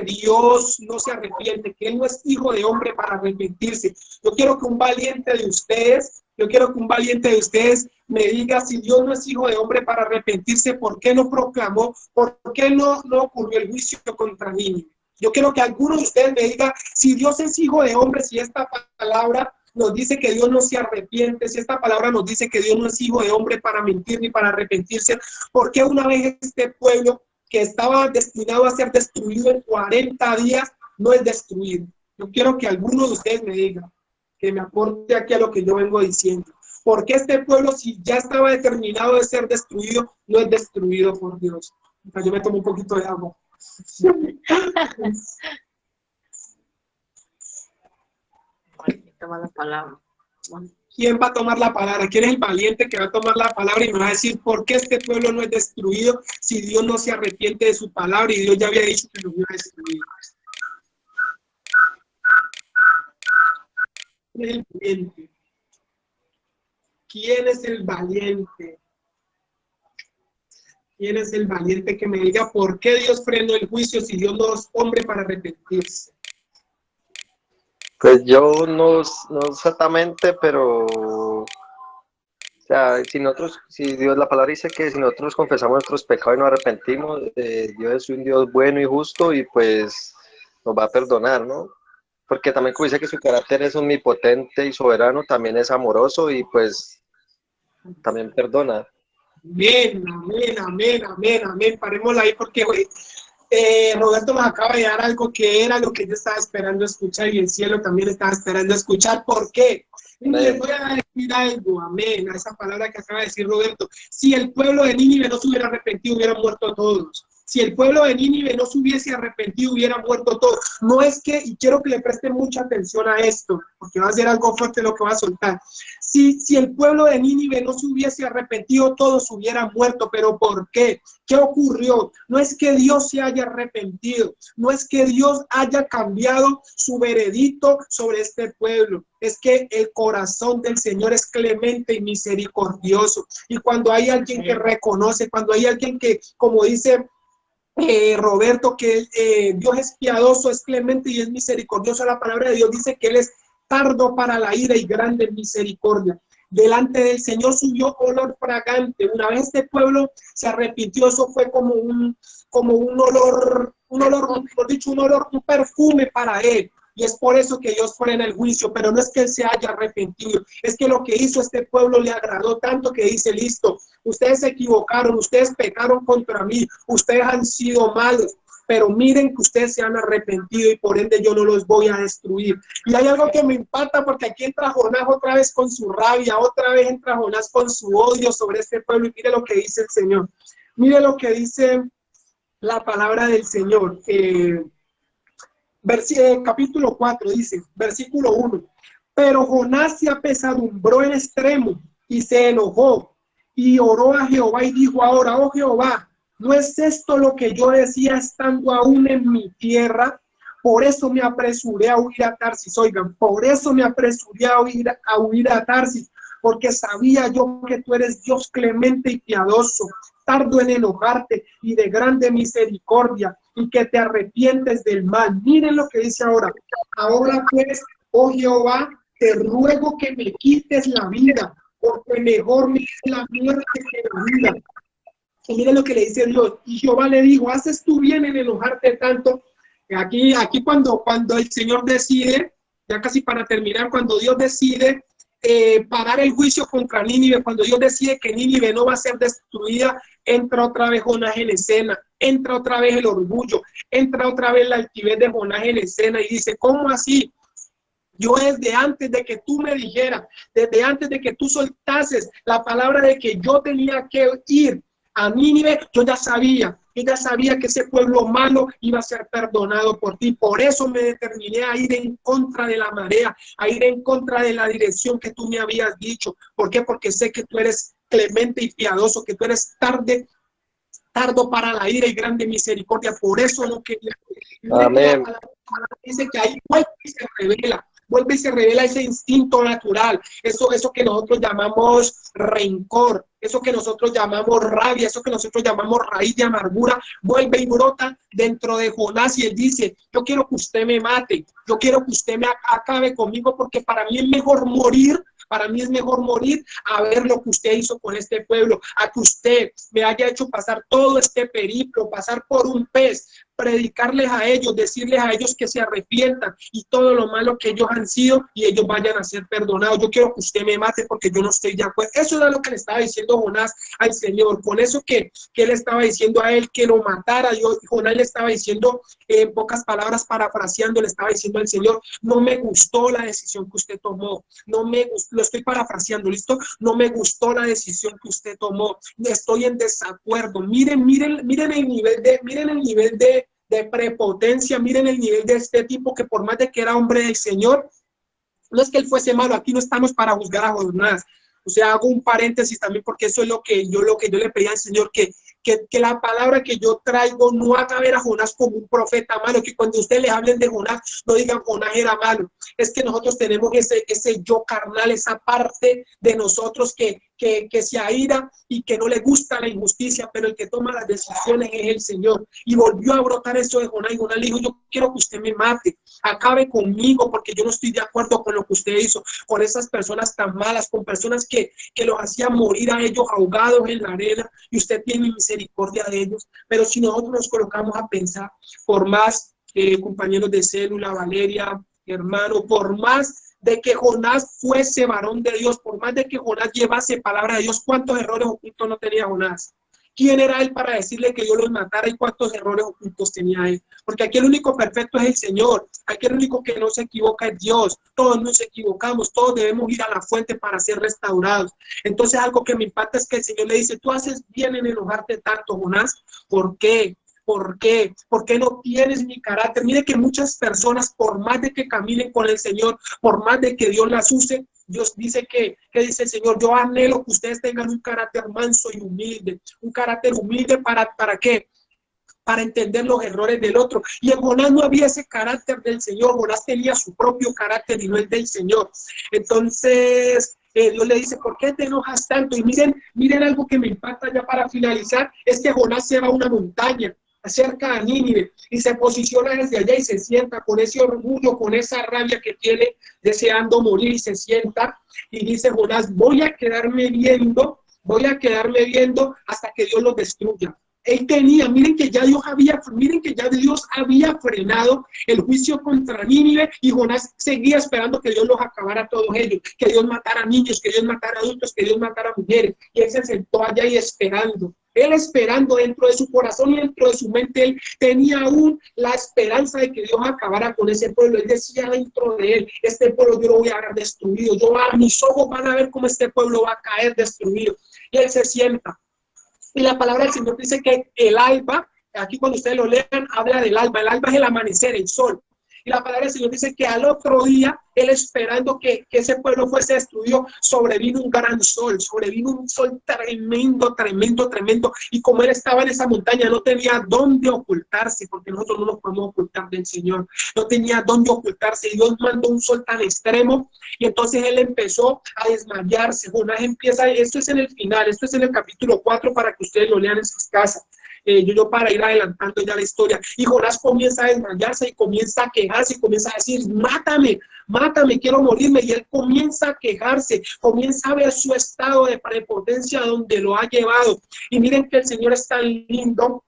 Dios no se arrepiente, que Él no es hijo de hombre para arrepentirse. Yo quiero que un valiente de ustedes me diga, si Dios no es hijo de hombre para arrepentirse, ¿por qué no proclamó? ¿Por qué no ocurrió el juicio contra Nínive? Yo quiero que alguno de ustedes me diga, si Dios es hijo de hombre, si esta palabra nos dice que Dios no se arrepiente, si esta palabra nos dice que Dios no es hijo de hombre para mentir ni para arrepentirse, ¿por qué una vez este pueblo que estaba destinado a ser destruido en 40 días no es destruido? Yo quiero que alguno de ustedes me diga, que me aporte aquí a lo que yo vengo diciendo. ¿Por qué este pueblo, si ya estaba determinado de ser destruido, no es destruido por Dios? Yo me tomo un poquito de agua. Toma la palabra. ¿Quién va a tomar la palabra? ¿Quién es el valiente que va a tomar la palabra y me va a decir por qué este pueblo no es destruido si Dios no se arrepiente de su palabra y Dios ya había dicho que lo iba a destruir? ¿Quién es el valiente? ¿Quién es el valiente? ¿Quién es el valiente que me diga por qué Dios frenó el juicio si Dios no es hombre para arrepentirse? Pues yo no exactamente, pero o sea, si Dios, la palabra dice que si nosotros confesamos nuestros pecados y nos arrepentimos, Dios es un Dios bueno y justo y pues nos va a perdonar, ¿no? Porque también como dice que su carácter es omnipotente y soberano, también es amoroso y pues también perdona. Amén, amén, amén, amén, amén. Parémosla ahí porque Roberto nos acaba de dar algo que era lo que yo estaba esperando escuchar y el cielo también estaba esperando escuchar. ¿Por qué? Les voy a decir algo, amén, a esa palabra que acaba de decir Roberto. Si el pueblo de Nínive no se hubiera arrepentido, hubieran muerto todos. Si el pueblo de Nínive no se hubiese arrepentido, hubieran muerto todos. No es que, y quiero que le presten mucha atención a esto, porque va a ser algo fuerte lo que va a soltar. Si el pueblo de Nínive no se hubiese arrepentido, todos hubieran muerto. ¿Pero por qué? ¿Qué ocurrió? No es que Dios se haya arrepentido, no es que Dios haya cambiado su veredicto sobre este pueblo. Es que el corazón del Señor es clemente y misericordioso. Y cuando hay alguien que reconoce, cuando hay alguien que, como dice Roberto, que Dios es piadoso, es clemente y es misericordioso, la palabra de Dios dice que Él es tardo para la ira y grande en misericordia. Delante del Señor subió olor fragante. Una vez este pueblo se arrepintió, eso fue como un olor, mejor dicho, un perfume para Él. Y es por eso que Dios frena el juicio, pero no es que Él se haya arrepentido, es que lo que hizo este pueblo le agradó tanto que dice, listo, ustedes se equivocaron, ustedes pecaron contra mí, ustedes han sido malos, pero miren que ustedes se han arrepentido y por ende yo no los voy a destruir. Y hay algo que me impacta porque aquí entra Jonás otra vez con su rabia, otra vez entra Jonás con su odio sobre este pueblo y mire lo que dice el Señor. Mire lo que dice la palabra del Señor. Capítulo 4 dice, versículo 1. Pero Jonás se apesadumbró en extremo y se enojó y oró a Jehová y dijo ahora, oh Jehová, ¿no es esto lo que yo decía estando aún en mi tierra? Por eso me apresuré a huir a Tarsis. Oigan, por eso me apresuré a huir a Tarsis, porque sabía yo que tú eres Dios clemente y piadoso, tardo en enojarte y de grande misericordia, y que te arrepientes del mal. Miren lo que dice ahora. Ahora pues, oh Jehová, te ruego que me quites la vida, porque mejor me es la muerte que la vida. Y miren lo que le dice Dios. Y Jehová le dijo, ¿haces tú bien en enojarte tanto? Aquí cuando el Señor decide, ya casi para terminar, cuando Dios decide parar el juicio contra Nínive, cuando Dios decide que Nínive no va a ser destruida, entra otra vez Jonás en escena, entra otra vez el orgullo, entra otra vez la altivez de Jonás en escena y dice, ¿cómo así? Yo desde antes de que tú me dijeras, desde antes de que tú soltases la palabra de que yo tenía que ir a Nínive, yo ya sabía que ese pueblo malo iba a ser perdonado por ti. Por eso me determiné a ir en contra de la marea, a ir en contra de la dirección que tú me habías dicho. ¿Por qué? Porque sé que tú eres clemente y piadoso, que tú eres tardo para la ira y grande misericordia. Por eso lo que Amén. la palabra dice que ahí vuelve y se revela ese instinto natural, eso que nosotros llamamos rencor, eso que nosotros llamamos rabia, eso que nosotros llamamos raíz de amargura, vuelve y brota dentro de Jonás, y él dice: yo quiero que usted me mate, yo quiero que usted me acabe conmigo, porque para mí es mejor morir. Para mí es mejor morir a ver lo que usted hizo con este pueblo, a que usted me haya hecho pasar todo este periplo, pasar por un pez, predicarles a ellos, decirles a ellos que se arrepientan y todo lo malo que ellos han sido y ellos vayan a ser perdonados. Yo quiero que usted me mate porque yo no estoy de acuerdo. Eso era lo que le estaba diciendo Jonás al Señor. Con eso que él estaba diciendo a él que lo matara, Jonás le estaba diciendo, en pocas palabras, parafraseando, le estaba diciendo al Señor: no me gustó la decisión que usted tomó, no me gustó, lo estoy parafraseando, ¿listo? No me gustó la decisión que usted tomó, estoy en desacuerdo. Miren el nivel de prepotencia, miren el nivel de este tipo, que por más de que era hombre del Señor, no es que él fuese malo. Aquí no estamos para juzgar a Jonás. O sea, hago un paréntesis también, porque eso es lo que yo le pedí al Señor, que la palabra que yo traigo no haga ver a Jonás como un profeta malo, que cuando ustedes les hablen de Jonás no digan Jonás era malo. Es que nosotros tenemos ese yo carnal, esa parte de nosotros que se aira y que no le gusta la injusticia, pero el que toma las decisiones es el Señor. Y volvió a brotar eso de Jonás, y Jonás le dijo: yo quiero que usted me mate, acabe conmigo, porque yo no estoy de acuerdo con lo que usted hizo, con esas personas tan malas, con personas que los hacían morir a ellos ahogados en la arena, y usted tiene misericordia de ellos. Pero si nosotros nos colocamos a pensar, por más compañeros de célula, Valeria, hermano, por más de que Jonás fuese varón de Dios, por más de que Jonás llevase palabra de Dios, ¿cuántos errores ocultos no tenía Jonás? ¿Quién era él para decirle que yo los matara, y cuántos errores ocultos tenía él? Porque aquí el único perfecto es el Señor, aquí el único que no se equivoca es Dios. Todos nos equivocamos, todos debemos ir a la fuente para ser restaurados. Entonces, algo que me impacta es que el Señor le dice: tú haces bien en enojarte tanto, Jonás. ¿Por qué? ¿Por qué? ¿Por qué no tienes mi carácter? Mire que muchas personas, por más de que caminen con el Señor, por más de que Dios las use, Dios dice que dice el Señor: yo anhelo que ustedes tengan un carácter manso y humilde. Un carácter humilde, ¿para qué? Para entender los errores del otro. Y en Jonás no había ese carácter del Señor. Jonás tenía su propio carácter y no el del Señor. Entonces, Dios le dice: ¿por qué te enojas tanto? Y miren algo que me impacta ya para finalizar, es que Jonás se va a una montaña cerca a Nínive y se posiciona desde allá y se sienta con ese orgullo, con esa rabia que tiene, deseando morir, y se sienta y dice Jonás: voy a quedarme viendo hasta que Dios los destruya. Él tenía, miren que ya Dios había frenado el juicio contra Nínive, y Jonás seguía esperando que Dios los acabara a todos ellos, que Dios matara niños, que Dios matara adultos, que Dios matara mujeres. Y él se sentó allá y esperando. Él esperando, dentro de su corazón y dentro de su mente, él tenía aún la esperanza de que Dios acabara con ese pueblo. Él decía dentro de él: este pueblo yo lo voy a ver destruido. Mis ojos van a ver cómo este pueblo va a caer destruido. Y él se sienta. Y la palabra del Señor dice que el alba, aquí cuando ustedes lo lean, habla del alba. El alba es el amanecer, el sol. Y la palabra del Señor dice que al otro día, él esperando que ese pueblo fuese destruido, sobrevino un gran sol, sobrevino un sol tremendo, tremendo, tremendo. Y como él estaba en esa montaña, no tenía dónde ocultarse, porque nosotros no nos podemos ocultar del Señor. No tenía dónde ocultarse. Y Dios mandó un sol tan extremo, y entonces él empezó a desmayarse. Jonás empieza, esto es en el final, esto es en el capítulo 4, para que ustedes lo lean en sus casas. Yo para ir adelantando ya la historia. Y Jonás comienza a desmayarse y comienza a quejarse y comienza a decir: mátame, mátame, quiero morirme. Y él comienza a quejarse, comienza a ver su estado de prepotencia donde lo ha llevado. Y miren que el Señor es tan lindo.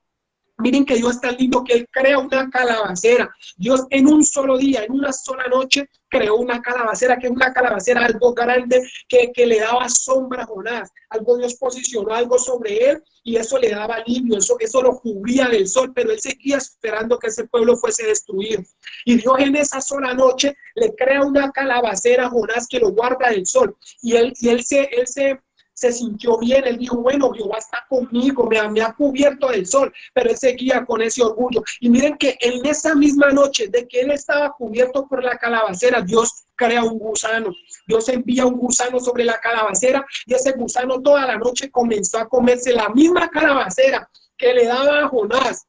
Miren que Dios es tan lindo que Él crea una calabacera. Dios en un solo día, en una sola noche, creó una calabacera, que es una calabacera algo grande que le daba sombra a Jonás. Algo Dios posicionó algo sobre él y eso le daba alivio, eso lo cubría del sol, pero él seguía esperando que ese pueblo fuese destruido. Y Dios en esa sola noche le crea una calabacera a Jonás que lo guarda del sol. Y él se se sintió bien, él dijo, bueno, Jehová está conmigo, me ha cubierto del sol, pero él seguía con ese orgullo. Y miren que en esa misma noche de que él estaba cubierto por la calabacera, Dios crea un gusano. Dios envía un gusano sobre la calabacera y ese gusano toda la noche comenzó a comerse la misma calabacera que le daba a Jonás.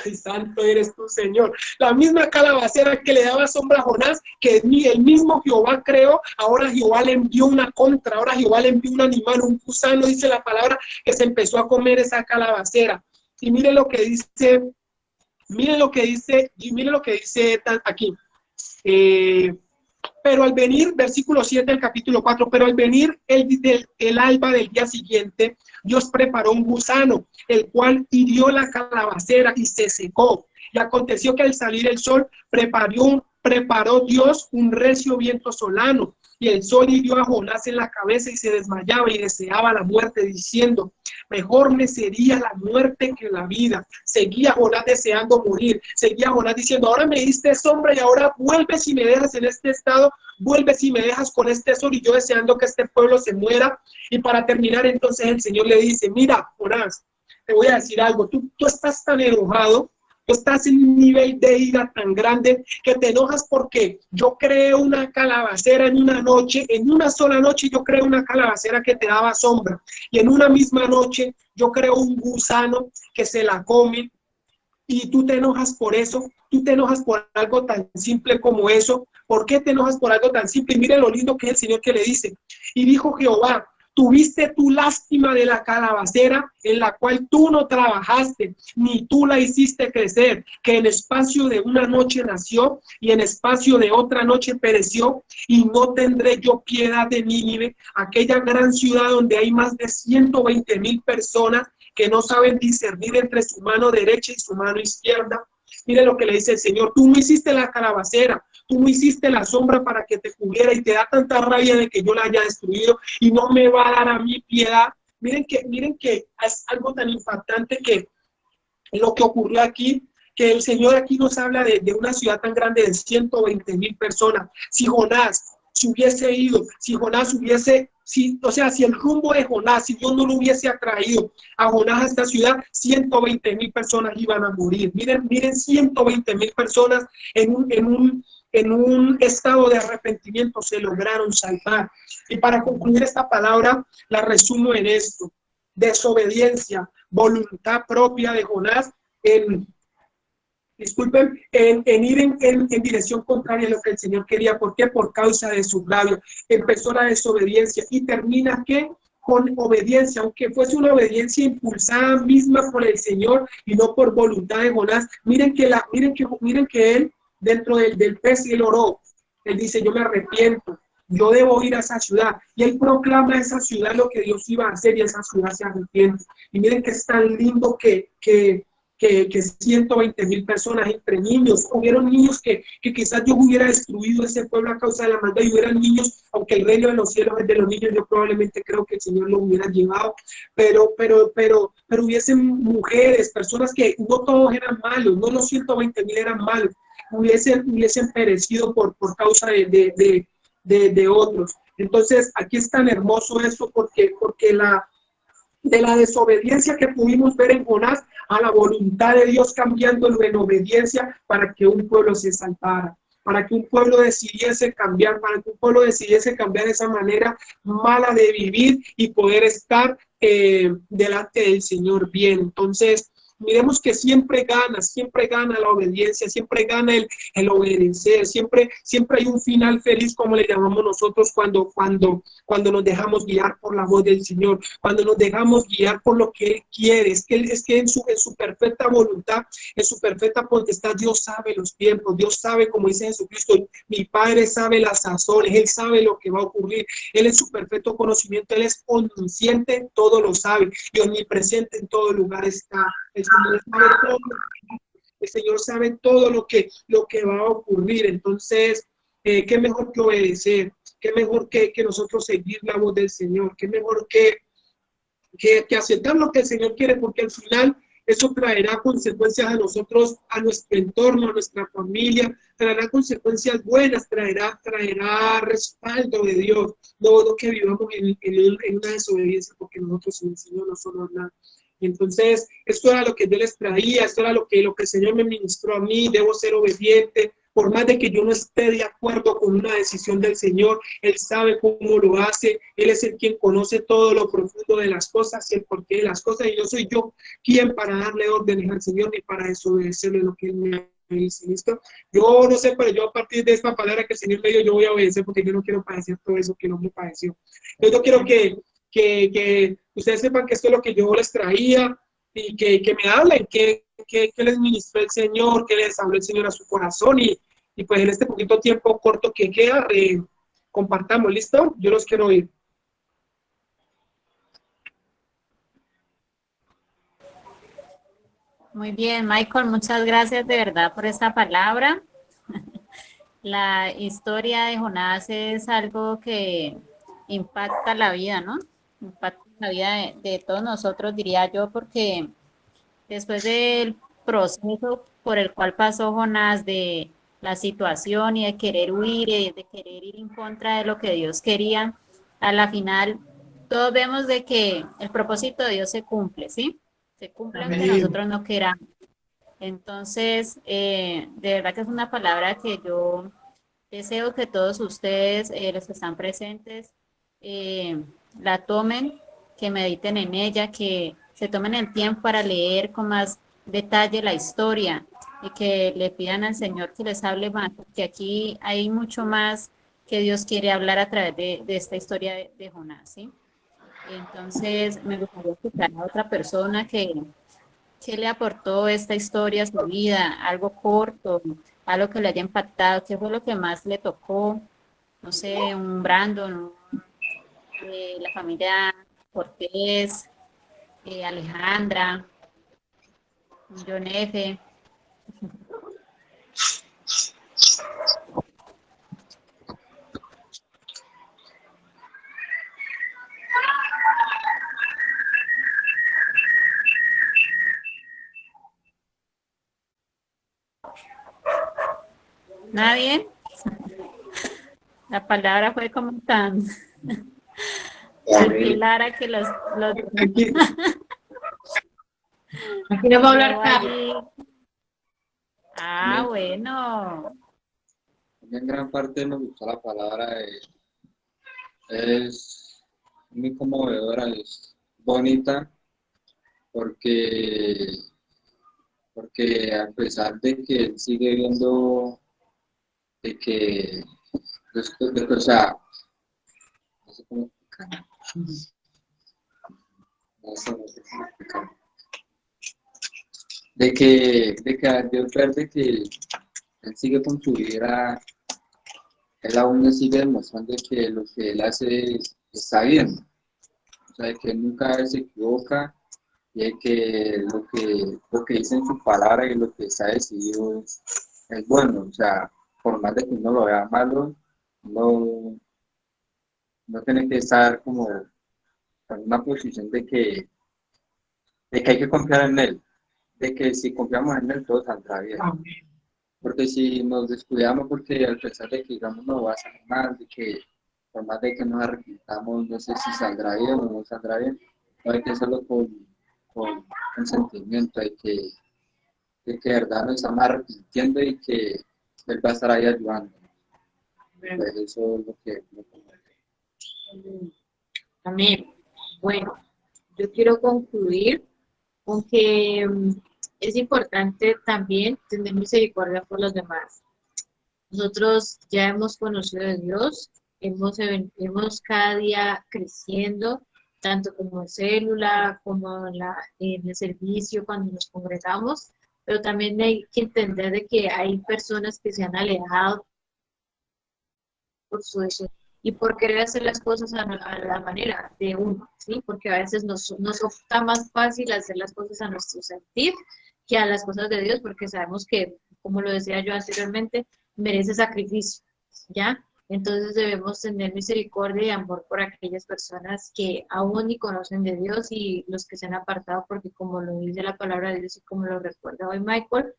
Ay, santo eres tú, Señor. La misma calabacera que le daba sombra a Jonás, que el mismo Jehová creó, ahora Jehová le envió una contra, ahora Jehová le envió un animal, un gusano, dice la palabra, que se empezó a comer esa calabacera. Y mire lo que dice, mire lo que dice, y mire lo que dice aquí. Pero al venir, versículo 7 del capítulo 4, pero al venir el alba del día siguiente, Dios preparó un gusano, el cual hirió la calabacera y se secó. Y aconteció que al salir el sol, preparó Dios un recio viento solano, y el sol hirió a Jonás en la cabeza y se desmayaba y deseaba la muerte, diciendo, mejor me sería la muerte que la vida. Seguía Jonás deseando morir, seguía Jonás diciendo, ahora me diste sombra y ahora vuelves y me dejas en este estado, vuelves y me dejas con este sol y yo deseando que este pueblo se muera. Y para terminar, entonces el Señor le dice, mira, Jonás, te voy a decir algo, tú estás tan enojado, tú estás en un nivel de ira tan grande que te enojas porque yo creé una calabacera en una noche, en una sola noche yo creé una calabacera que te daba sombra y en una misma noche yo creo un gusano que se la come y tú te enojas por eso, tú te enojas por algo tan simple como eso. ¿Por qué te enojas por algo tan simple? Y mire lo lindo que es el Señor que le dice. Y dijo Jehová, tuviste tu lástima de la calabacera en la cual tú no trabajaste, ni tú la hiciste crecer, que en espacio de una noche nació y en espacio de otra noche pereció, y no tendré yo piedad de Nínive, aquella gran ciudad donde hay más de 120,000 personas que no saben discernir entre su mano derecha y su mano izquierda. Mire lo que le dice el Señor, tú no hiciste la calabacera, tú no hiciste la sombra para que te cubriera y te da tanta rabia de que yo la haya destruido y no me va a dar a mí piedad. Miren que es algo tan impactante que lo que ocurrió aquí, que el Señor aquí nos habla de una ciudad tan grande de 120,000 personas. Si Jonás se hubiese ido, si Jonás hubiese, si el rumbo de Jonás, si Dios no lo hubiese atraído a Jonás a esta ciudad, 120,000 personas iban a morir. Miren 120,000 personas en un estado de arrepentimiento se lograron salvar. Y para concluir esta palabra, la resumo en esto: desobediencia, voluntad propia de Jonás en ir en dirección contraria a lo que el Señor quería. ¿Por qué? Por causa de su rabia. Empezó la desobediencia y termina ¿qué? Con obediencia, aunque fuese una obediencia impulsada misma por el Señor y no por voluntad de Jonás. Miren que él, dentro del pez, él oró. Él dice, yo me arrepiento, yo debo ir a esa ciudad. Y él proclama a esa ciudad lo que Dios iba a hacer y esa ciudad se arrepiente. Y miren que es tan lindo que 120,000 personas, entre niños, hubieron niños que quizás Dios hubiera destruido ese pueblo a causa de la maldad, y hubieran niños, aunque el reino de los cielos es de los niños, yo probablemente creo que el Señor lo hubiera llevado, pero hubiesen mujeres, personas que no todos eran malos, no los 120,000 eran malos, hubiesen perecido por causa de otros. Entonces aquí es tan hermoso eso porque de la desobediencia que pudimos ver en Jonás a la voluntad de Dios cambiándolo en obediencia para que un pueblo se salvara, para que un pueblo decidiese cambiar, para que un pueblo decidiese cambiar esa manera mala de vivir y poder estar delante del Señor bien. Entonces, miremos que siempre gana la obediencia, siempre gana el obedecer, siempre hay un final feliz, como le llamamos nosotros, cuando nos dejamos guiar por la voz del Señor, cuando nos dejamos guiar por lo que Él quiere. Es que en su perfecta voluntad, en su perfecta potestad, Dios sabe los tiempos, Dios sabe, como dice Jesucristo, mi Padre sabe las sazones, Él sabe lo que va a ocurrir, Él en su perfecto conocimiento, Él es omnisciente, todo lo sabe, y omnipresente en todo lugar está. El Señor sabe todo lo que va a ocurrir. Entonces, qué mejor que obedecer, qué mejor que nosotros seguir la voz del Señor, qué mejor que aceptar lo que el Señor quiere, porque al final eso traerá consecuencias a nosotros, a nuestro entorno, a nuestra familia, traerá consecuencias buenas, traerá respaldo de Dios, no que vivamos en una desobediencia porque nosotros en el Señor no somos nada. Entonces, esto era lo que yo les traía, esto era lo que el Señor me ministró a mí, debo ser obediente, por más de que yo no esté de acuerdo con una decisión del Señor, Él sabe cómo lo hace, Él es el quien conoce todo lo profundo de las cosas y el porqué de las cosas, y no soy yo quien para darle órdenes al Señor ni para desobedecerle lo que Él me dice, ¿listo? Yo no sé, pero yo a partir de esta palabra que el Señor me dio, yo voy a obedecer porque yo no quiero padecer todo eso que el hombre padeció. Entonces yo quiero que ustedes sepan que esto es lo que yo les traía y que me hablen, que les ministró el Señor, que les habló el Señor a su corazón y pues en este poquito tiempo corto que queda, compartamos, ¿listo? Yo los quiero oír. Muy bien, Michael, muchas gracias de verdad por esta palabra. La historia de Jonás es algo que impacta la vida, ¿no? Impacta la vida de todos nosotros, diría yo, porque después del proceso por el cual pasó Jonás, de la situación y de querer huir y de querer ir en contra de lo que Dios quería, a la final todos vemos de que el propósito de Dios se cumple, ¿sí? Se cumple aunque nosotros no queramos. Entonces, de verdad que es una palabra que yo deseo que todos ustedes, los que están presentes, la tomen, que mediten en ella, que se tomen el tiempo para leer con más detalle la historia y que le pidan al Señor que les hable más, porque aquí hay mucho más que Dios quiere hablar a través de esta historia de Jonás, ¿sí? Entonces, me gustaría escuchar a otra persona que ¿qué le aportó esta historia a su vida? Algo corto, algo que le haya impactado, ¿qué fue lo que más le tocó? No sé, un Brandon, la familia Cortés, Alejandra, un John F. ¿Nadie? La palabra fue como tan clara que los Aquí no va a hablar Carlos. allí. Ah, bueno. En gran parte me gustó la palabra, es muy conmovedora, es bonita, porque a pesar de que él sigue viendo de que, o sea, no sé cómo explicar, no sé cómo explicar, de que a Dios ver de que él sigue con su vida, él aún le sigue demostrando que lo que él hace está bien, o sea, que él nunca se equivoca y de que lo que dice en su palabra y lo que está decidido es bueno, o sea, por más de que uno lo vea malo, no tiene que estar como en una posición de que hay que confiar en él, de que si confiamos en él todo saldrá bien. Porque si nos descuidamos, porque al pensar de que digamos no va a salir mal, de que por más de que nos arrepintamos, no sé si saldrá bien o no saldrá bien, no hay que hacerlo con un sentimiento, de que de verdad nos estamos arrepintiendo y que él va a estar ahí ayudando. Pues eso es lo que Amén. Bueno, yo quiero concluir con que es importante también tener misericordia por los demás. Nosotros ya hemos conocido a Dios, hemos cada día creciendo, tanto como célula, como en el servicio, cuando nos congregamos, pero también hay que entender de que hay personas que se han alejado por su deseo y por querer hacer las cosas a la manera de uno, ¿sí? Porque a veces nos opta más fácil hacer las cosas a nuestro sentir que a las cosas de Dios, porque sabemos que, como lo decía yo anteriormente, merece sacrificio, ¿ya? Entonces debemos tener misericordia y amor por aquellas personas que aún ni conocen de Dios y los que se han apartado, porque como lo dice la palabra de Dios y como lo recuerda hoy Michael,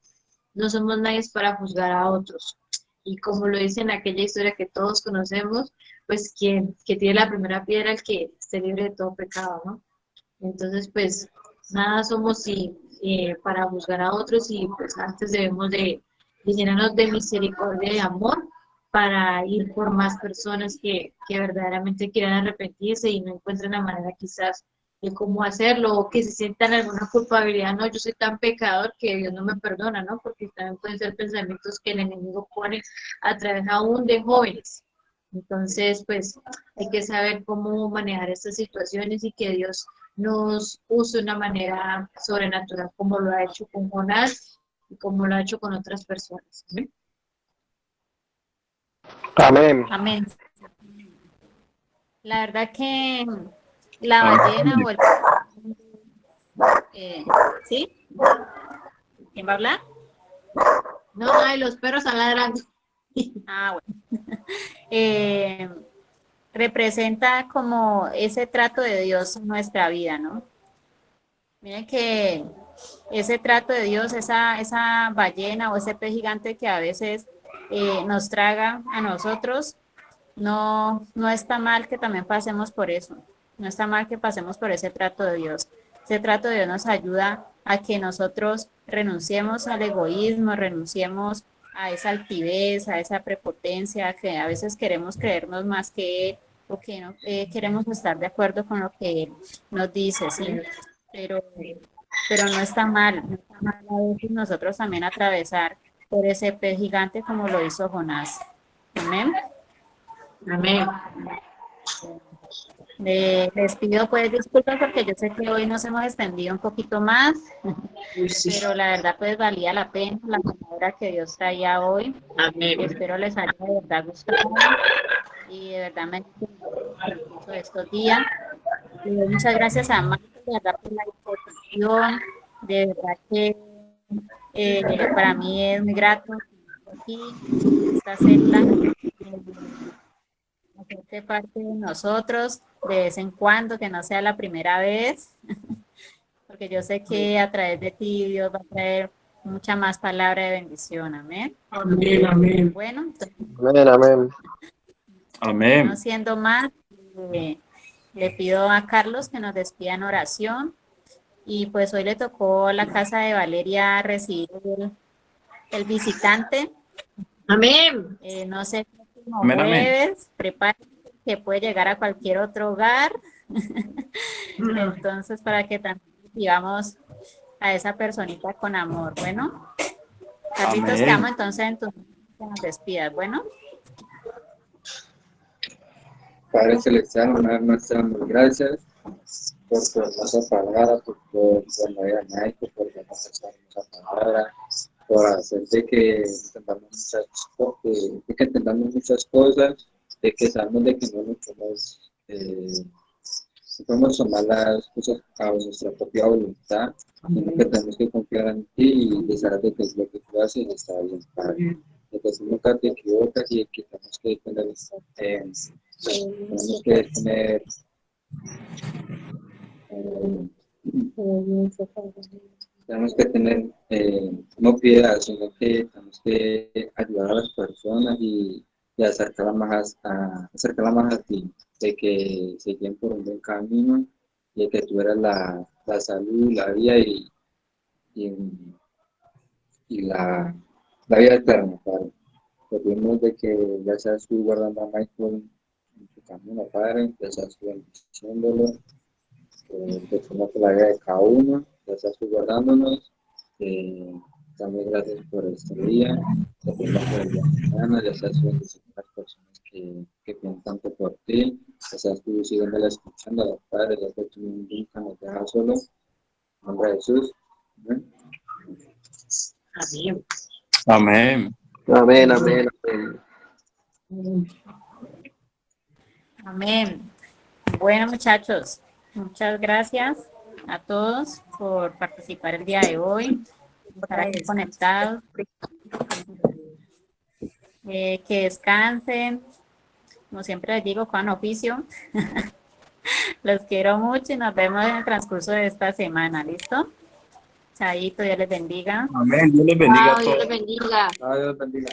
no somos nadie para juzgar a otros. Y como lo dice en aquella historia que todos conocemos, pues quien que tiene la primera piedra, el que esté libre de todo pecado, ¿no? Entonces, pues nada somos para juzgar a otros y pues antes debemos de llenarnos de misericordia y amor para ir por más personas que verdaderamente quieran arrepentirse y no encuentren la manera quizás de cómo hacerlo o que se sientan alguna culpabilidad. No, yo soy tan pecador que Dios no me perdona, ¿no? Porque también pueden ser pensamientos que el enemigo pone a través aún de jóvenes. Entonces, pues hay que saber cómo manejar estas situaciones y que Dios nos use de una manera sobrenatural, como lo ha hecho con Jonás y como lo ha hecho con otras personas. ¿Sí? Amén. Amén. La verdad que la Amén. ballena o el... ¿sí? ¿Quién va a hablar? No, ay, los perros están ladrando. Ah, bueno. Representa como ese trato de Dios en nuestra vida, ¿no? Miren que ese trato de Dios, esa ballena o ese pez gigante que a veces nos traga a nosotros, no está mal que también pasemos por eso. No está mal que pasemos por ese trato de Dios. Ese trato de Dios nos ayuda a que nosotros renunciemos al egoísmo, renunciemos a esa altivez, a esa prepotencia, que a veces queremos creernos más que Él o que no queremos estar de acuerdo con lo que Él nos dice, ¿sí? Pero, pero no está mal a veces nosotros también atravesar por ese pez gigante como lo hizo Jonás. Amén. Amén. Les pido pues disculpas porque yo sé que hoy nos hemos extendido un poquito más, Uy, sí. pero la verdad pues valía la pena la palabra que Dios traía hoy. Amén. Espero les haya de verdad gustado y de verdad me mucho de estos días. Le doy muchas gracias a Marta de verdad por la disposición, de verdad que para mí es muy grato aquí, esta célula. Hacerte parte de nosotros de vez en cuando, que no sea la primera vez, porque yo sé que a través de ti Dios va a traer mucha más palabra de bendición. Amén. Amén, amén. Bueno, entonces, Amén, amén. Amén. no siendo más, le pido a Carlos que nos despida en oración. Y pues hoy le tocó a la casa de Valeria recibir el visitante. Amén. No sé, como Amén, amén. jueves, prepárense que puede llegar a cualquier otro hogar. Entonces, para que también recibamos a esa personita con amor. Bueno, Carlitos, Amén. quedamos entonces en tu que nos despidas. Bueno, Padre Celestial, una vez más te damos gracias por tu hermosa palabra, por la vida de Michael, por darnos esta hermosa palabra, por hacerte que entendamos muchas cosas, de que sabemos de que no podemos tomar las cosas a nuestra propia voluntad, sino que tenemos que confiar en ti y saber de que lo que tú haces está bien, Padre. De que tú nunca te equivocas y que tenemos que tener no piedad, sino que tenemos que ayudar a las personas y acercarlas más a ti, de que se guíen por un buen camino y de que tú eres la salud, la vida y la vida eterna, Padre. Pedimos de que ya seas tú guardando a Michael en tu camino, Padre, ya seas tú bendiciéndolo, que conozca la vida de cada uno, ya seas tú guardándonos. También gracias por este día, te pedimos por el día de mañana, ya seas tú bendiciendo a las personas que piensan tanto por ti, ya seas tú siguiéndola escuchando a los padres, ya que tú nunca nos dejas solos. En nombre de Jesús. Amén. Amén. Amén. Amén, amén, amén. amén. Bueno, muchachos, muchas gracias a todos por participar el día de hoy, por estar aquí conectados. Que descansen, como siempre les digo, con oficio. Los quiero mucho y nos vemos en el transcurso de esta semana, ¿listo? Chaito, Dios les bendiga. Amén. Dios les bendiga a Chao, Dios todos. les bendiga. Dios bendiga.